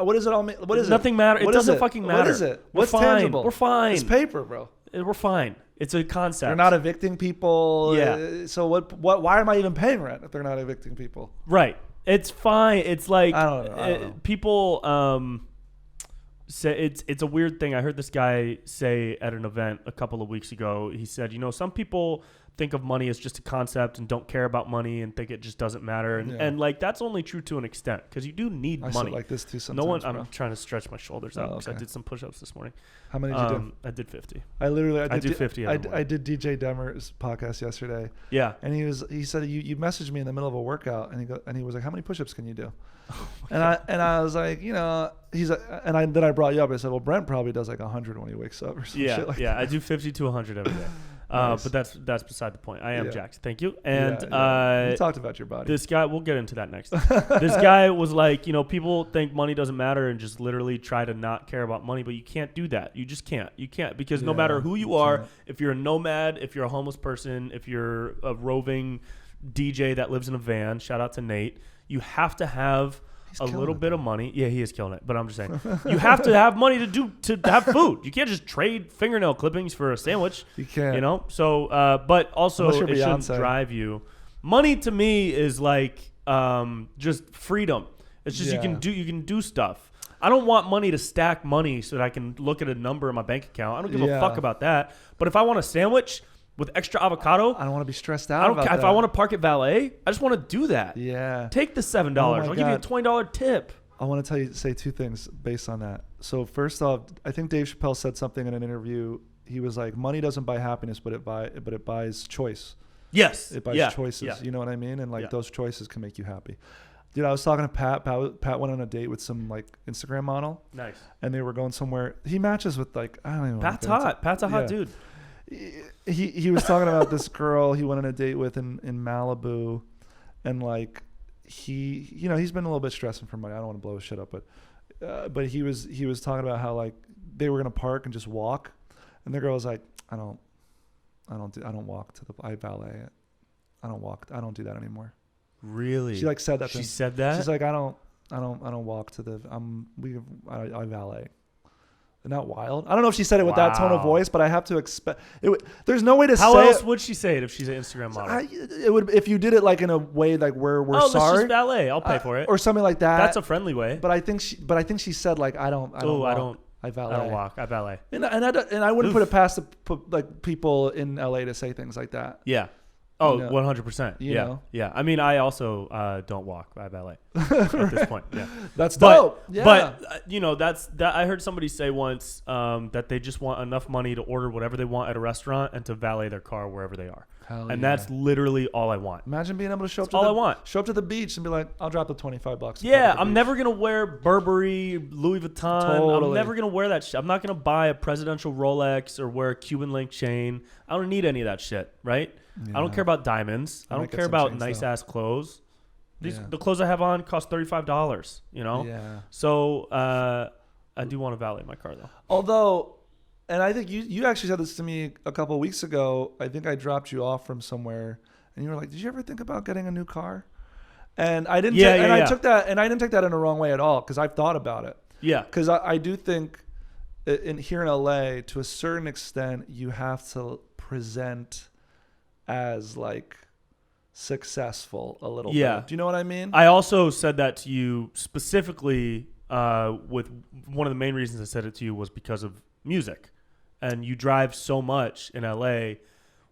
Speaker 2: what does it all mean? What is it?
Speaker 1: Nothing matters. It doesn't fucking matter.
Speaker 2: What is it? What's
Speaker 1: fine.
Speaker 2: tangible?
Speaker 1: We're fine.
Speaker 2: It's paper, bro.
Speaker 1: We're fine. It's a concept.
Speaker 2: They're not evicting people.
Speaker 1: Yeah.
Speaker 2: So what? Why am I even paying rent if they're not evicting people?
Speaker 1: Right. It's fine. It's like
Speaker 2: I don't know.
Speaker 1: People. Say it's a weird thing. I heard this guy say at an event a couple of weeks ago. He said, some people think of money as just a concept and don't care about money and think it just doesn't matter. And like that's only true to an extent because you do need money.
Speaker 2: I sit like this too sometimes.
Speaker 1: I'm trying to stretch my shoulders out because I did some push-ups this morning.
Speaker 2: How many did you do?
Speaker 1: I did 50.
Speaker 2: I
Speaker 1: do 50.
Speaker 2: I did DJ Demmer's podcast yesterday.
Speaker 1: Yeah,
Speaker 2: and he said you messaged me in the middle of a workout and he was like, how many push-ups can you do? And I was like, then I brought you up. I said, well, Brent probably does like 100 when he wakes up or some shit like that.
Speaker 1: I do 50 to 100 every day.
Speaker 2: Nice.
Speaker 1: But that's beside the point. I am jacked. Thank you. And
Speaker 2: we talked about your body.
Speaker 1: This guy, we'll get into that next. This guy was like, people think money doesn't matter and just literally try to not care about money, but you can't do that. You just can't. You can't because no matter who you are, if you're a nomad, if you're a homeless person, if you're a roving DJ that lives in a van, shout out to Nate, you have to have a little bit of money. Yeah, he is killing it. But I'm just saying, you have to have money to have food. You can't just trade fingernail clippings for a sandwich.
Speaker 2: You can't.
Speaker 1: So, but also it shouldn't
Speaker 2: Beyonce.
Speaker 1: drive you. Money to me is like just freedom. It's just you can do stuff. I don't want money to stack money so that I can look at a number in my bank account. I don't give a fuck about that. But if I want a sandwich with extra avocado,
Speaker 2: I don't want to be stressed out.
Speaker 1: I don't care if I want to park at valet. I just want to do that.
Speaker 2: Yeah.
Speaker 1: Take the $7. I'll give you a $20 tip.
Speaker 2: I want to say two things based on that. So first off, I think Dave Chappelle said something in an interview. He was like, "Money doesn't buy happiness, but it buys choice."
Speaker 1: Yes.
Speaker 2: It buys choices. Yeah. You know what I mean? And like those choices can make you happy. Dude, I was talking to Pat. Pat went on a date with some like Instagram model.
Speaker 1: Nice.
Speaker 2: And they were going somewhere. He matches with like I don't even know.
Speaker 1: Pat's hot. Pat's a hot dude.
Speaker 2: He was talking about this girl he went on a date with in Malibu, and like he's been a little bit stressing for money. I don't want to blow his shit up, but he was talking about how like they were gonna park and just walk, and the girl was like, I don't walk to I valet it. I don't walk. I don't do that anymore.
Speaker 1: Really?
Speaker 2: She like said that.
Speaker 1: She said that.
Speaker 2: She's like, I don't walk to the I valet. Isn't that wild? I don't know if she said it with that tone of voice, but I have to expect it. There's no way to say it.
Speaker 1: How else would she say it if she's an Instagram model?
Speaker 2: It would if you did it like in a way like we're sorry.
Speaker 1: Let's just valet. I'll pay for it,
Speaker 2: or something like that.
Speaker 1: That's a friendly way.
Speaker 2: But I think she said like I don't valet.
Speaker 1: I don't walk. I valet.
Speaker 2: And I wouldn't put it past like people in LA to say things like that.
Speaker 1: Yeah. Oh,
Speaker 2: you know,
Speaker 1: 100%.
Speaker 2: you
Speaker 1: Yeah.
Speaker 2: know?
Speaker 1: Yeah. I mean, I also don't walk. I ballet at this point. Yeah.
Speaker 2: That's dope. Yeah.
Speaker 1: But that I heard somebody say once that they just want enough money to order whatever they want at a restaurant and to valet their car wherever they are.
Speaker 2: Hell
Speaker 1: and
Speaker 2: yeah.
Speaker 1: that's literally all I want.
Speaker 2: Imagine being able to show up
Speaker 1: That's all I want.
Speaker 2: Show up to the beach and be like, I'll drop the $25.
Speaker 1: Yeah, I'm never gonna wear Burberry, Louis Vuitton.
Speaker 2: Totally.
Speaker 1: I'm never gonna wear that shit. I'm not gonna buy a presidential Rolex or wear a Cuban link chain. I don't need any of that shit, right?
Speaker 2: Yeah.
Speaker 1: I don't care about diamonds. I
Speaker 2: might
Speaker 1: don't
Speaker 2: get
Speaker 1: care
Speaker 2: some
Speaker 1: about
Speaker 2: chains,
Speaker 1: nice
Speaker 2: though.
Speaker 1: ass clothes.
Speaker 2: Yeah.
Speaker 1: The clothes I have on cost $35. You know.
Speaker 2: Yeah.
Speaker 1: So I do want to valet my car though.
Speaker 2: Although, and I think you actually said this to me a couple of weeks ago. I think I dropped you off from somewhere, and you were like, "Did you ever think about getting a new car?" And I didn't. I took that, and I didn't take that in the wrong way at all because I've thought about it.
Speaker 1: Yeah.
Speaker 2: Because I do think, here in LA, to a certain extent, you have to present as like successful a little bit. Do you know what I mean?
Speaker 1: I also said that to you specifically with one of the main reasons I said it to you was because of music. And you drive so much in LA,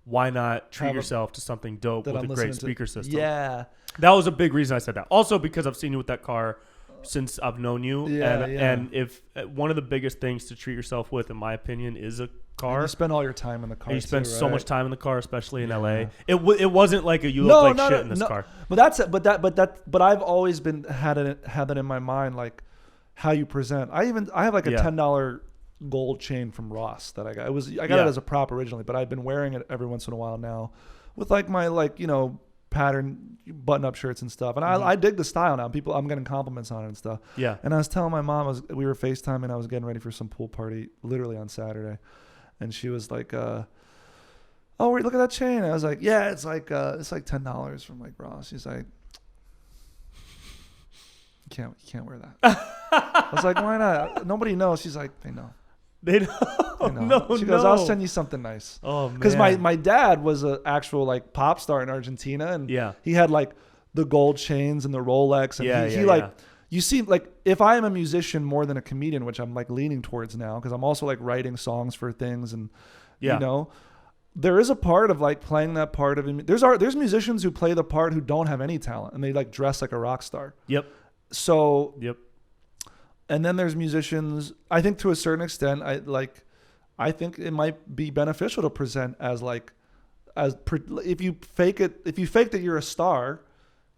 Speaker 1: why not treat yourself to something dope with a great speaker system?
Speaker 2: Yeah.
Speaker 1: That was a big reason I said that. Also because I've seen you with that car since I've known you. And if one of the biggest things to treat yourself with, in my opinion, is a car.
Speaker 2: And you spend all your time in the car.
Speaker 1: And you spend
Speaker 2: too,
Speaker 1: so
Speaker 2: right?
Speaker 1: much time in the car, especially in LA. It wasn't like you look like shit in this car.
Speaker 2: But that's it. But I've always had that in my mind, like how you present. I have like a $10 gold chain from Ross that I got. I got it as a prop originally, but I've been wearing it every once in a while now, with like my pattern button-up shirts and stuff. And I dig the style now. I'm getting compliments on it and stuff. Yeah. And I was telling my mom, we were FaceTiming. I was getting ready for some pool party, literally on Saturday, and she was like, "Oh, look at that chain." I was like, "Yeah, it's like $10 from like Ross." She's like, "You can't wear that." I was like, "Why not?" Nobody knows. She's like, "They know."
Speaker 1: They know. No,
Speaker 2: she goes, "I'll send you something nice."
Speaker 1: Oh, man.
Speaker 2: Because my dad was an actual like pop star in Argentina, and he had like the gold chains and the Rolex, and you see, like, if I am a musician more than a comedian, which I'm like leaning towards now, because I'm also like writing songs for things, and you know, there is a part of like playing that part of it. There's musicians who play the part who don't have any talent, and they like dress like a rock star.
Speaker 1: Yep.
Speaker 2: So. Yep. And then there's musicians, I think to a certain extent, I think it might be beneficial to present as if you fake that you're a star,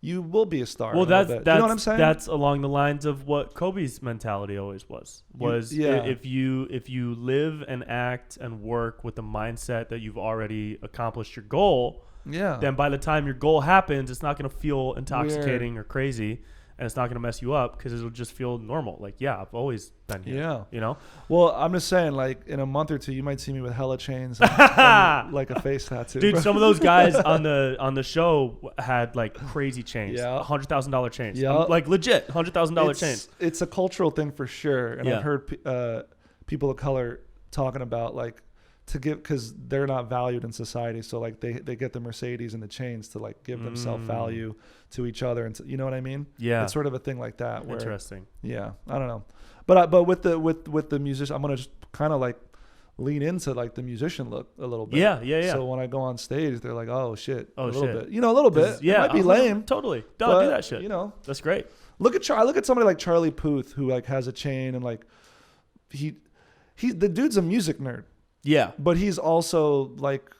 Speaker 2: you will be a star.
Speaker 1: Well, that's
Speaker 2: you know what I'm saying?
Speaker 1: That's along the lines of what Kobe's mentality always was. If you live and act and work with the mindset that you've already accomplished your goal, then by the time your goal happens, it's not going to feel intoxicating or crazy. And it's not going to mess you up because it'll just feel normal. Like, I've always been here. Yeah. You know?
Speaker 2: Well, I'm just saying, like, in a month or two, you might see me with hella chains and like a face tattoo.
Speaker 1: Dude, some of those guys on the show had, like, crazy chains. Yeah. $100,000 chains. Yeah. Like, legit $100,000 chains.
Speaker 2: It's a cultural thing for sure. And I've heard people of color talking about, like, because they're not valued in society, so like they get the Mercedes and the chains to like give them self-value to each other, and you know what I mean? Yeah, it's sort of a thing like that. Where,
Speaker 1: interesting.
Speaker 2: Yeah, I don't know, but with the musician, I'm gonna just kind of like lean into like the musician look a little bit. Yeah. So when I go on stage, they're like, "Oh shit," a little bit, a little bit. Yeah, it might be lame.
Speaker 1: Totally, don't do that shit. That's great.
Speaker 2: I look at somebody like Charlie Puth who like has a chain and like the dude's a music nerd. Yeah, but he's also like,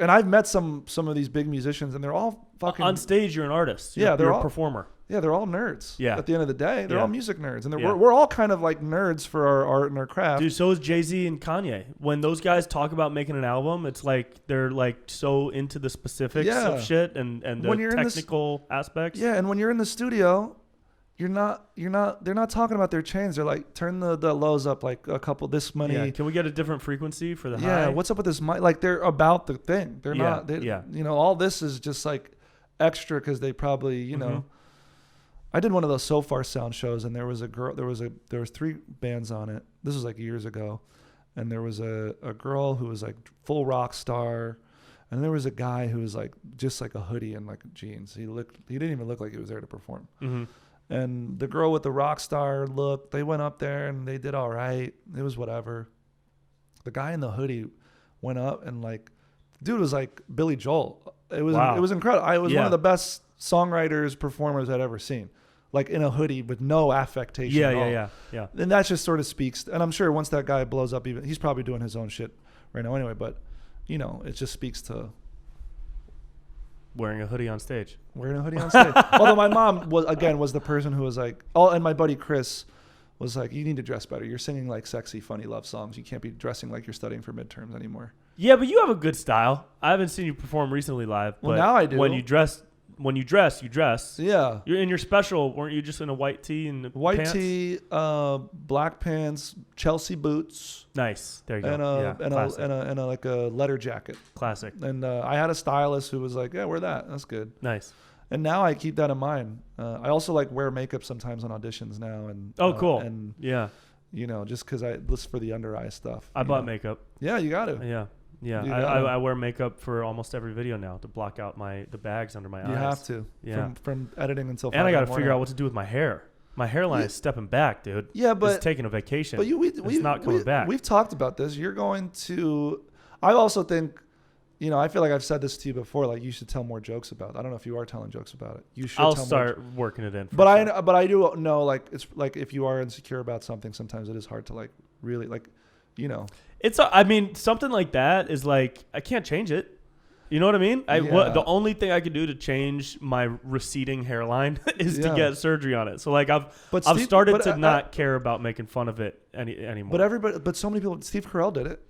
Speaker 2: and I've met some of these big musicians, and they're all fucking
Speaker 1: on stage. You're an artist.
Speaker 2: You're a
Speaker 1: performer.
Speaker 2: Yeah, they're all nerds. Yeah. At the end of the day, they're all music nerds, and we're all kind of like nerds for our art and our craft.
Speaker 1: Dude, so is Jay-Z and Kanye. When those guys talk about making an album, it's like they're like so into the specifics of shit and the technical aspects.
Speaker 2: Yeah, and when you're in the studio, they're not talking about their chains. They're like, turn the lows up like a couple this money.
Speaker 1: Yeah. Can we get a different frequency for the high?
Speaker 2: Yeah, what's up with this mic? Like they're about the thing. They're not. All this is just like extra because they probably, you know. I did one of those So Far Sound shows, and there was a girl. There was 3 bands on it. This was like years ago, and there was a girl who was like full rock star, and there was a guy who was like just like a hoodie and like jeans. He didn't even look like he was there to perform. Mm-hmm. And the girl with the rock star look, they went up there and they did all right. It was whatever. The guy in the hoodie went up and like, dude was like Billy Joel It was
Speaker 1: Wow.
Speaker 2: it was incredible. I was one
Speaker 1: Yeah.
Speaker 2: of the best songwriters, performers I'd ever seen. Like in a hoodie with no affectation
Speaker 1: Yeah,
Speaker 2: at all.
Speaker 1: yeah.
Speaker 2: And that just sort of speaks. And I'm sure once that guy blows up, even he's probably doing his own shit right now anyway. But it just speaks to
Speaker 1: Wearing a hoodie on stage.
Speaker 2: wearing a hoodie on stage. Although my mom was the person who was like, and my buddy Chris was like, you need to dress better. You're singing like sexy, funny love songs. You can't be dressing like you're studying for midterms anymore.
Speaker 1: Yeah, but you have a good style. I haven't seen you perform recently live.
Speaker 2: Well,
Speaker 1: but
Speaker 2: now I do.
Speaker 1: When you dress, you dress.
Speaker 2: Yeah.
Speaker 1: You're in your special. Weren't you just in a white tee and
Speaker 2: White
Speaker 1: pants?
Speaker 2: tee, black pants, Chelsea boots,
Speaker 1: Nice. There you go. Classic.
Speaker 2: and a like a leather jacket.
Speaker 1: Classic.
Speaker 2: And I had a stylist who was like, "Yeah, wear that. That's good."
Speaker 1: Nice.
Speaker 2: And now I keep that in mind. I also like wear makeup sometimes on auditions now. And
Speaker 1: Oh, cool.
Speaker 2: And
Speaker 1: Yeah.
Speaker 2: just because this for the under eye stuff.
Speaker 1: I bought makeup.
Speaker 2: Yeah, you got to.
Speaker 1: Yeah. Yeah.
Speaker 2: You
Speaker 1: I wear makeup for almost every video now to block out the bags under my eyes.
Speaker 2: You have to.
Speaker 1: Yeah.
Speaker 2: From editing until.
Speaker 1: And I got to figure out what to do with my hair. My hairline is stepping back, dude.
Speaker 2: Yeah, but
Speaker 1: it's taking a vacation.
Speaker 2: But
Speaker 1: it's not coming back.
Speaker 2: We've talked about this. You're going to. I also think. I feel like I've said this to you before. Like you should tell more jokes about it. I don't know if you are telling jokes about it. You should.
Speaker 1: I'll
Speaker 2: tell
Speaker 1: start working it in.
Speaker 2: But I do know like it's like if you are insecure about something, sometimes it is hard to like really like,
Speaker 1: It's. I mean, something like that is like I can't change it. You know what I mean? The only thing I could do to change my receding hairline is to get surgery on it. So like I've started to not care about making fun of it anymore.
Speaker 2: But so many people. Steve Carell did it.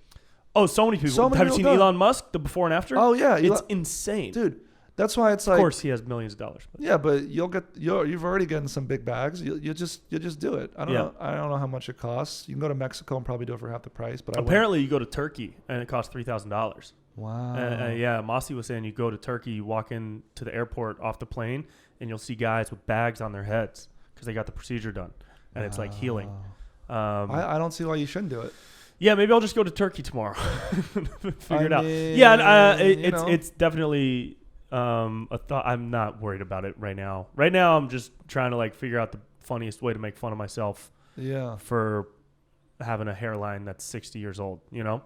Speaker 1: Oh, so many people. Have you seen Elon Musk, the before and after?
Speaker 2: Oh yeah,
Speaker 1: it's insane,
Speaker 2: dude. That's why it's like.
Speaker 1: Of course, he has millions of dollars.
Speaker 2: But. Yeah, but you've already gotten some big bags. You just do it. I don't know how much it costs. You can go to Mexico and probably do it for half the price. But
Speaker 1: apparently, you go to Turkey and it costs $3,000.
Speaker 2: Wow.
Speaker 1: Yeah, Mossy was saying you go to Turkey, you walk in to the airport off the plane, and you'll see guys with bags on their heads because they got the procedure done, and it's like healing.
Speaker 2: I don't see why you shouldn't do it.
Speaker 1: Yeah, maybe I'll just go to Turkey tomorrow. Figure it out. Yeah, it's definitely a thought. I'm not worried about it right now. Right now, I'm just trying to like figure out the funniest way to make fun of myself.
Speaker 2: Yeah.
Speaker 1: For having a hairline that's 60 years old,
Speaker 2: No,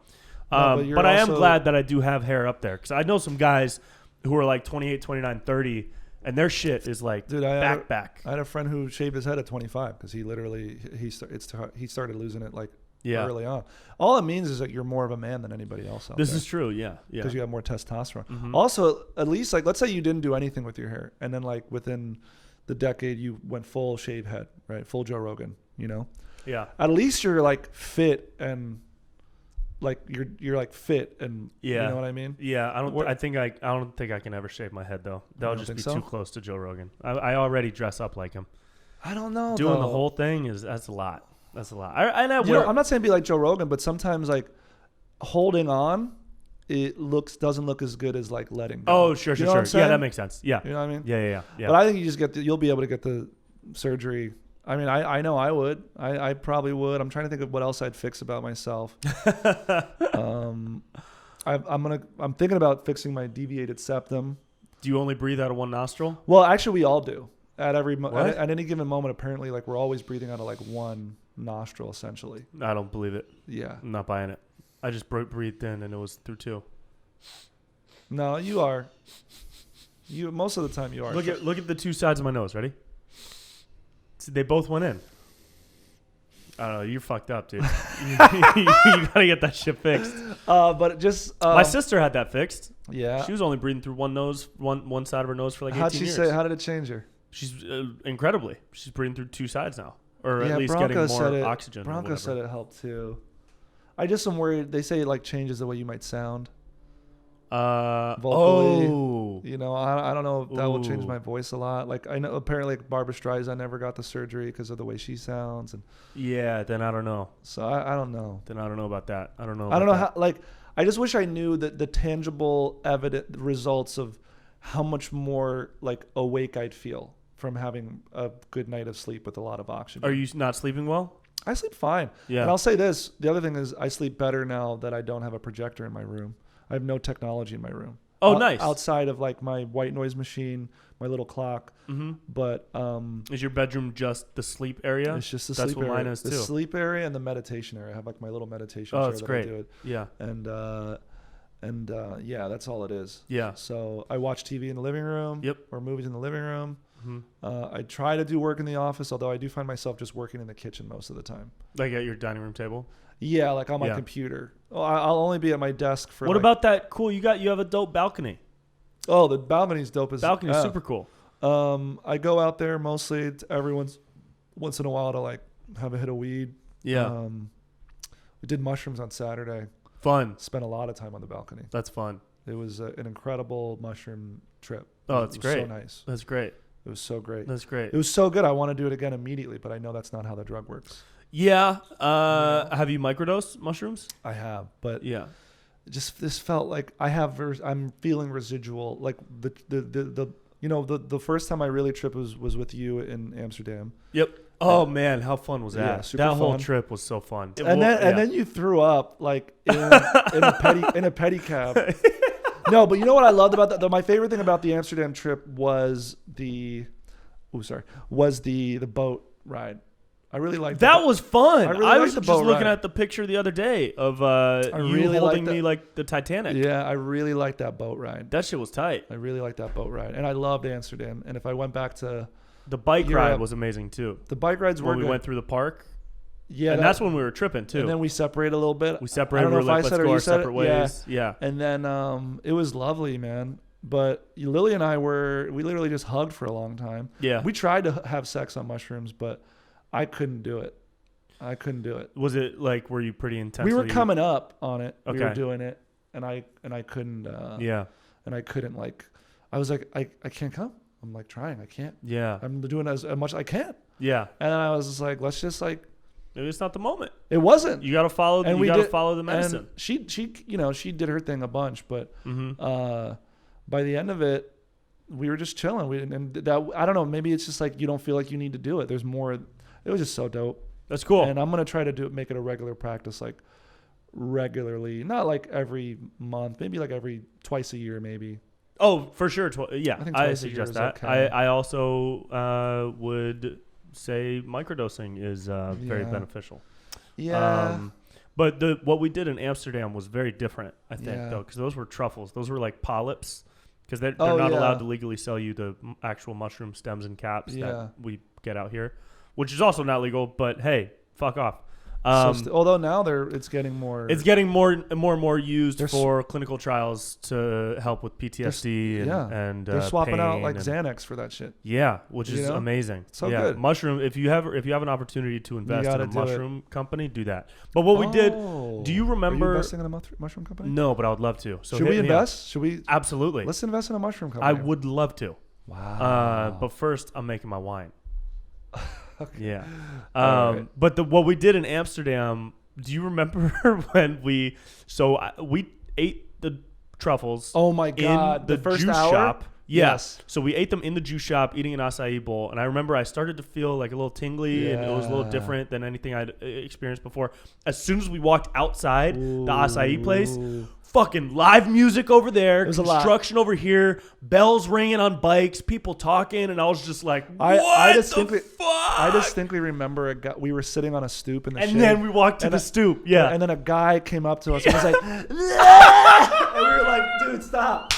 Speaker 1: but I am glad that I do have hair up there because I know some guys who are like 28, 29, 30, and their shit is like back.
Speaker 2: I had a friend who shaved his head at 25 because he literally he started losing it like early on. All it means is that you're more of a man than anybody else out there.
Speaker 1: This is true, yeah.
Speaker 2: Because you have more testosterone.
Speaker 1: Mm-hmm.
Speaker 2: Also, at least like let's say you didn't do anything with your hair, and then like within the decade you went full shave head, right? Full Joe Rogan,
Speaker 1: Yeah.
Speaker 2: At least you're like fit and like you're like fit and you know what I mean?
Speaker 1: Yeah, I don't think I can ever shave my head though. That would just be too close to Joe Rogan. I already dress up like him.
Speaker 2: I don't know.
Speaker 1: Doing the whole thing that's a lot. That's a lot. I'm
Speaker 2: not saying be like Joe Rogan, but sometimes like holding on, doesn't look as good as like letting go.
Speaker 1: Oh, sure. Yeah, that makes sense. Yeah.
Speaker 2: You know what I mean?
Speaker 1: Yeah.
Speaker 2: But I think you just you'll be able to get the surgery. I mean, I know I would. I probably would. I'm trying to think of what else I'd fix about myself. I'm thinking about fixing my deviated septum.
Speaker 1: Do you only breathe out of one nostril?
Speaker 2: Well, actually, we all do. At any given moment, apparently, like we're always breathing out of like one nostril, essentially.
Speaker 1: I don't believe it.
Speaker 2: Yeah,
Speaker 1: I'm not buying it. I just breathed in, and it was through two.
Speaker 2: No, you are. Most of the time you are.
Speaker 1: Look at the two sides of my nose. Ready? See, they both went in. I don't know. You're fucked up, dude. you gotta get that shit fixed.
Speaker 2: But just
Speaker 1: my sister had that fixed.
Speaker 2: Yeah,
Speaker 1: she was only breathing through one nose, one side of her nose for like 18 years.
Speaker 2: How did it change her?
Speaker 1: She's incredibly. She's breathing through two sides now, or at least getting more oxygen.
Speaker 2: Bronco said it helped too. I just am worried. They say it like changes the way you might sound. Vocally.
Speaker 1: Oh.
Speaker 2: I don't know if that will change my voice a lot. Like I know apparently like Barbra Streisand never got the surgery because of the way she sounds. And
Speaker 1: yeah, then I don't know.
Speaker 2: So I don't know.
Speaker 1: Then I don't know about that. I don't know
Speaker 2: how. Like I just wish I knew that the tangible evident results of how much more like awake I'd feel from having a good night of sleep with a lot of oxygen.
Speaker 1: Are you not sleeping well?
Speaker 2: I sleep fine. Yeah. And I'll say this. The other thing is I sleep better now that I don't have a projector in my room. I have no technology in my room.
Speaker 1: Oh, nice.
Speaker 2: Outside of like my white noise machine, my little clock.
Speaker 1: Mm-hmm.
Speaker 2: But
Speaker 1: is your bedroom just the sleep area?
Speaker 2: It's just the
Speaker 1: That's
Speaker 2: sleep
Speaker 1: what
Speaker 2: area.
Speaker 1: Mine is too.
Speaker 2: The sleep area and the meditation area. I have like my little meditation chair
Speaker 1: that's
Speaker 2: that
Speaker 1: great.
Speaker 2: I do it.
Speaker 1: Yeah.
Speaker 2: And And yeah, that's all it is.
Speaker 1: Yeah.
Speaker 2: So I watch TV in the living room.
Speaker 1: Yep.
Speaker 2: Or movies in the living room.
Speaker 1: Mm-hmm.
Speaker 2: I try to do work in the office, although I do find myself just working in the kitchen most of the time.
Speaker 1: Like at your dining room table?
Speaker 2: Yeah, like on my computer. I'll only be at my desk for.
Speaker 1: What about that? Cool. You have a dope balcony.
Speaker 2: Oh, the balcony's dope.
Speaker 1: Balcony's super cool.
Speaker 2: I go out there mostly every once in a while to like have a hit of weed.
Speaker 1: Yeah.
Speaker 2: We did mushrooms on Saturday.
Speaker 1: Fun.
Speaker 2: Spent a lot of time on the balcony.
Speaker 1: That's fun.
Speaker 2: It was an incredible mushroom trip.
Speaker 1: Oh, that's great.
Speaker 2: So nice.
Speaker 1: That's great.
Speaker 2: It was so great.
Speaker 1: That's great.
Speaker 2: It was so good. I want to do it again immediately, but I know that's not how the drug works.
Speaker 1: Yeah. Have you microdosed mushrooms?
Speaker 2: I have, but
Speaker 1: yeah.
Speaker 2: Just this felt like I'm feeling residual. Like the first time I really tripped was with you in Amsterdam.
Speaker 1: Yep. Oh man, how fun was that?
Speaker 2: Yeah, super
Speaker 1: that whole
Speaker 2: fun.
Speaker 1: trip was so fun.
Speaker 2: And then you threw up like in a pedicab. No, but you know what I loved about that? My favorite thing about the Amsterdam trip was the boat ride. I really liked
Speaker 1: that. Was fun.
Speaker 2: I
Speaker 1: was just looking at the picture the other day of you holding me like the Titanic.
Speaker 2: Yeah, I really liked that boat ride.
Speaker 1: That shit was tight.
Speaker 2: I really liked that boat ride, and I loved Amsterdam. And if I went back to
Speaker 1: the bike ride was amazing too.
Speaker 2: The bike rides were
Speaker 1: when we
Speaker 2: good.
Speaker 1: went through the park.
Speaker 2: Yeah,
Speaker 1: and that's when we were tripping too.
Speaker 2: And then we separated a little bit.
Speaker 1: We separated.
Speaker 2: I don't know if I
Speaker 1: let's
Speaker 2: said it
Speaker 1: go
Speaker 2: or
Speaker 1: our
Speaker 2: you said
Speaker 1: separate
Speaker 2: it.
Speaker 1: ways. Yeah.
Speaker 2: And then it was lovely, man. But Lily and I we literally just hugged for a long time.
Speaker 1: Yeah.
Speaker 2: We tried to have sex on mushrooms, but I couldn't do it.
Speaker 1: Was it like, were you pretty intensely?
Speaker 2: We were coming up on it.
Speaker 1: Okay.
Speaker 2: We were doing it, and I couldn't.
Speaker 1: Yeah.
Speaker 2: And I couldn't like. I was like, I can't come. I'm like trying. I can't.
Speaker 1: Yeah.
Speaker 2: I'm doing as much as I can.
Speaker 1: Yeah.
Speaker 2: And then I was just like, let's just like.
Speaker 1: Maybe it's not the moment.
Speaker 2: It wasn't.
Speaker 1: You got to follow. You got to follow the medicine.
Speaker 2: And she did her thing a bunch, but
Speaker 1: mm-hmm.
Speaker 2: By the end of it, we were just chilling. And that, I don't know. Maybe it's just like you don't feel like you need to do it. There's more. It was just so dope.
Speaker 1: That's cool.
Speaker 2: And I'm gonna try to make it a regular practice, like regularly, not like every month, maybe like every twice a year, maybe.
Speaker 1: Oh, for sure. Yeah,
Speaker 2: I think
Speaker 1: I suggest that.
Speaker 2: Okay.
Speaker 1: I also would say microdosing is very beneficial.
Speaker 2: Yeah.
Speaker 1: But what we did in Amsterdam was very different, I think, though, because those were truffles. Those were like polyps, because they're not allowed to legally sell you the actual mushroom stems and caps that we get out here, which is also not legal. But hey, fuck off.
Speaker 2: Although now it's getting more.
Speaker 1: It's getting more and more used for clinical trials to help with PTSD and
Speaker 2: they're swapping out like
Speaker 1: and
Speaker 2: Xanax for that shit.
Speaker 1: Yeah, which is amazing.
Speaker 2: So good.
Speaker 1: Mushroom. If you have an opportunity to invest in a mushroom company, do that. But what we did, do you remember?
Speaker 2: Are you investing in a mushroom company?
Speaker 1: No, but I would love to. So
Speaker 2: should we invest? Should we?
Speaker 1: Absolutely.
Speaker 2: Let's invest in a mushroom company.
Speaker 1: I would love to.
Speaker 2: Wow.
Speaker 1: But first, I'm making my wine.
Speaker 2: Okay.
Speaker 1: Yeah.
Speaker 2: Right.
Speaker 1: But what we did in Amsterdam, do you remember when we ate the truffles?
Speaker 2: Oh my God.
Speaker 1: In the
Speaker 2: first
Speaker 1: juice
Speaker 2: hour?
Speaker 1: shop.
Speaker 2: Yes.
Speaker 1: So we ate them in the juice shop, eating an acai bowl. And I remember I started to feel like a little tingly and it was a little different than anything I'd experienced before. As soon as we walked outside the acai place, fucking live music over there, construction over here, bells ringing on bikes, people talking, and I was just like, what the fuck?
Speaker 2: I distinctly remember we were sitting on a stoop in the shade.
Speaker 1: And then we walked to the stoop,
Speaker 2: and then a guy came up to us and was like, and we were like, dude, stop.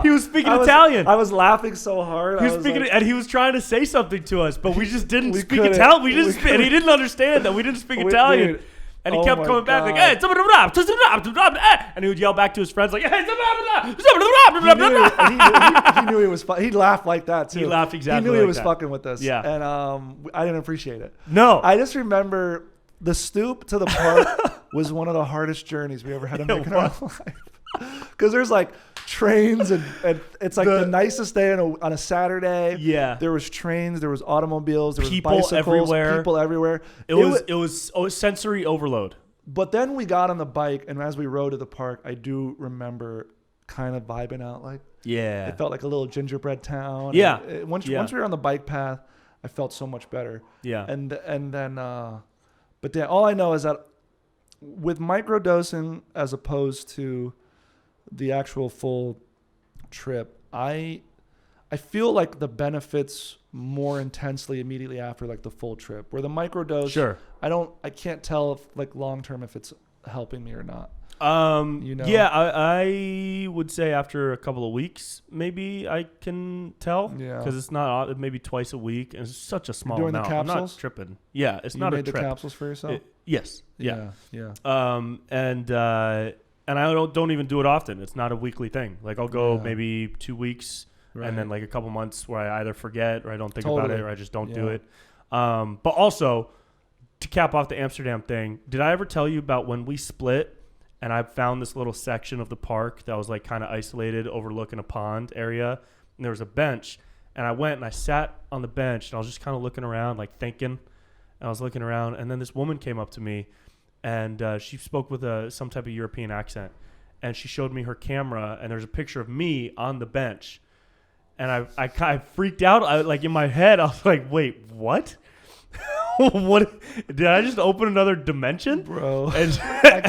Speaker 1: He was speaking Italian.
Speaker 2: I was laughing so hard.
Speaker 1: He was speaking, and he was trying to say something to us, but we just didn't speak Italian. And he didn't understand that we didn't speak Italian.
Speaker 2: Dude.
Speaker 1: And he kept coming back like, hey, and he would yell back to his friends like, hey,
Speaker 2: he knew he was. He laughed like that too.
Speaker 1: He laughed exactly.
Speaker 2: He knew
Speaker 1: he
Speaker 2: was fucking with us.
Speaker 1: Yeah.
Speaker 2: And I didn't appreciate it.
Speaker 1: No.
Speaker 2: I just remember the stoop to the park was one of the hardest journeys we ever had to make in our life. Because there's like trains and it's like the nicest day on a Saturday.
Speaker 1: Yeah.
Speaker 2: There was trains, there was automobiles, there was
Speaker 1: people
Speaker 2: bicycles, people everywhere.
Speaker 1: It was sensory overload.
Speaker 2: But then we got on the bike, and as we rode to the park, I do remember kind of vibing out. Like, it felt like a little gingerbread town.
Speaker 1: Yeah.
Speaker 2: And once we were on the bike path, I felt so much better.
Speaker 1: Yeah.
Speaker 2: And then, but then all I know is that with microdosing as opposed to the actual full trip, I feel like the benefits more intensely immediately after like the full trip, where the microdose,
Speaker 1: sure,
Speaker 2: I can't tell if like long term if it's helping me or not.
Speaker 1: Yeah, I would say after a couple of weeks, maybe I can tell.
Speaker 2: Yeah.
Speaker 1: Because it's not maybe twice a week, and it's such a small
Speaker 2: doing the
Speaker 1: amount. I'm not
Speaker 2: capsules?
Speaker 1: tripping. Yeah, it's
Speaker 2: You
Speaker 1: not a
Speaker 2: made the
Speaker 1: trip.
Speaker 2: capsules for yourself?
Speaker 1: Yes. Yeah.
Speaker 2: Yeah.
Speaker 1: And I don't even do it often. It's not a weekly thing. Like I'll go maybe 2 weeks, and then like a couple months where I either forget or I don't think about it or I just don't do it. But also, to cap off the Amsterdam thing, did I ever tell you about when we split and I found this little section of the park that was like kind of isolated, overlooking a pond area, and there was a bench, and I went and I sat on the bench and I was just kind of looking around, like thinking, and I was looking around, and then this woman came up to me, and she spoke with some type of European accent, and she showed me her camera, and there's a picture of me on the bench, and I kind of freaked out. Like in my head, I was like, wait, what? What did I just open another dimension,
Speaker 2: bro?
Speaker 1: And
Speaker 2: I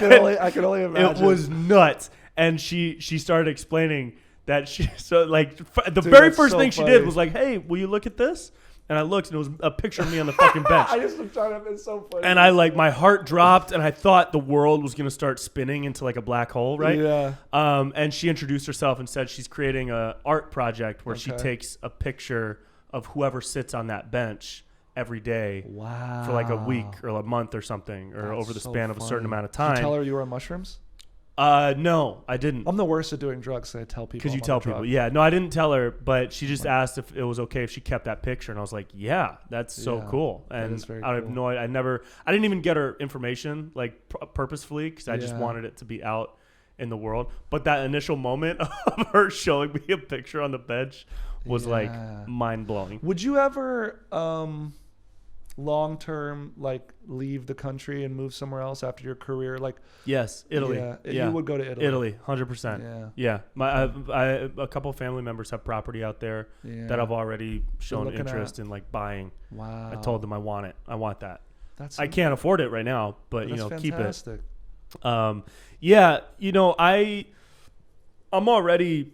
Speaker 2: could only imagine.
Speaker 1: It was nuts. And she started explaining that the
Speaker 2: Dude,
Speaker 1: very
Speaker 2: that's
Speaker 1: first
Speaker 2: so
Speaker 1: thing she
Speaker 2: funny.
Speaker 1: did was like, "Hey, will you look at this?" And I looked, and it was a picture of me on the fucking bench.
Speaker 2: I just was trying to. It's so funny.
Speaker 1: And my heart dropped, and I thought the world was gonna start spinning into like a black hole, right?
Speaker 2: Yeah.
Speaker 1: And she introduced herself and said she's creating a art project where she takes a picture of whoever sits on that bench every day for like a week or a month or something, or over the span of a certain amount of time.
Speaker 2: Did you tell her you were on mushrooms?
Speaker 1: No, I didn't.
Speaker 2: I'm the worst at doing drugs, so I tell people.
Speaker 1: Because you tell people. Yeah, no, I didn't tell her, but she just asked if it was okay if she kept that picture, and I was like, yeah, that's so cool. And
Speaker 2: that is very
Speaker 1: I have
Speaker 2: cool.
Speaker 1: no, I didn't even get her information like purposefully, because I just wanted it to be out in the world. But that initial moment of her showing me a picture on the bench was like mind blowing.
Speaker 2: Would you ever long term like leave the country and move somewhere else after your career? Like,
Speaker 1: yes, Italy.
Speaker 2: You would go to Italy.
Speaker 1: Italy, 100%. Yeah. A couple of family members have property out there that I've already shown interest in like buying.
Speaker 2: Wow.
Speaker 1: I told them I want it. I want that.
Speaker 2: I
Speaker 1: can't afford it right now, but keep it. I'm already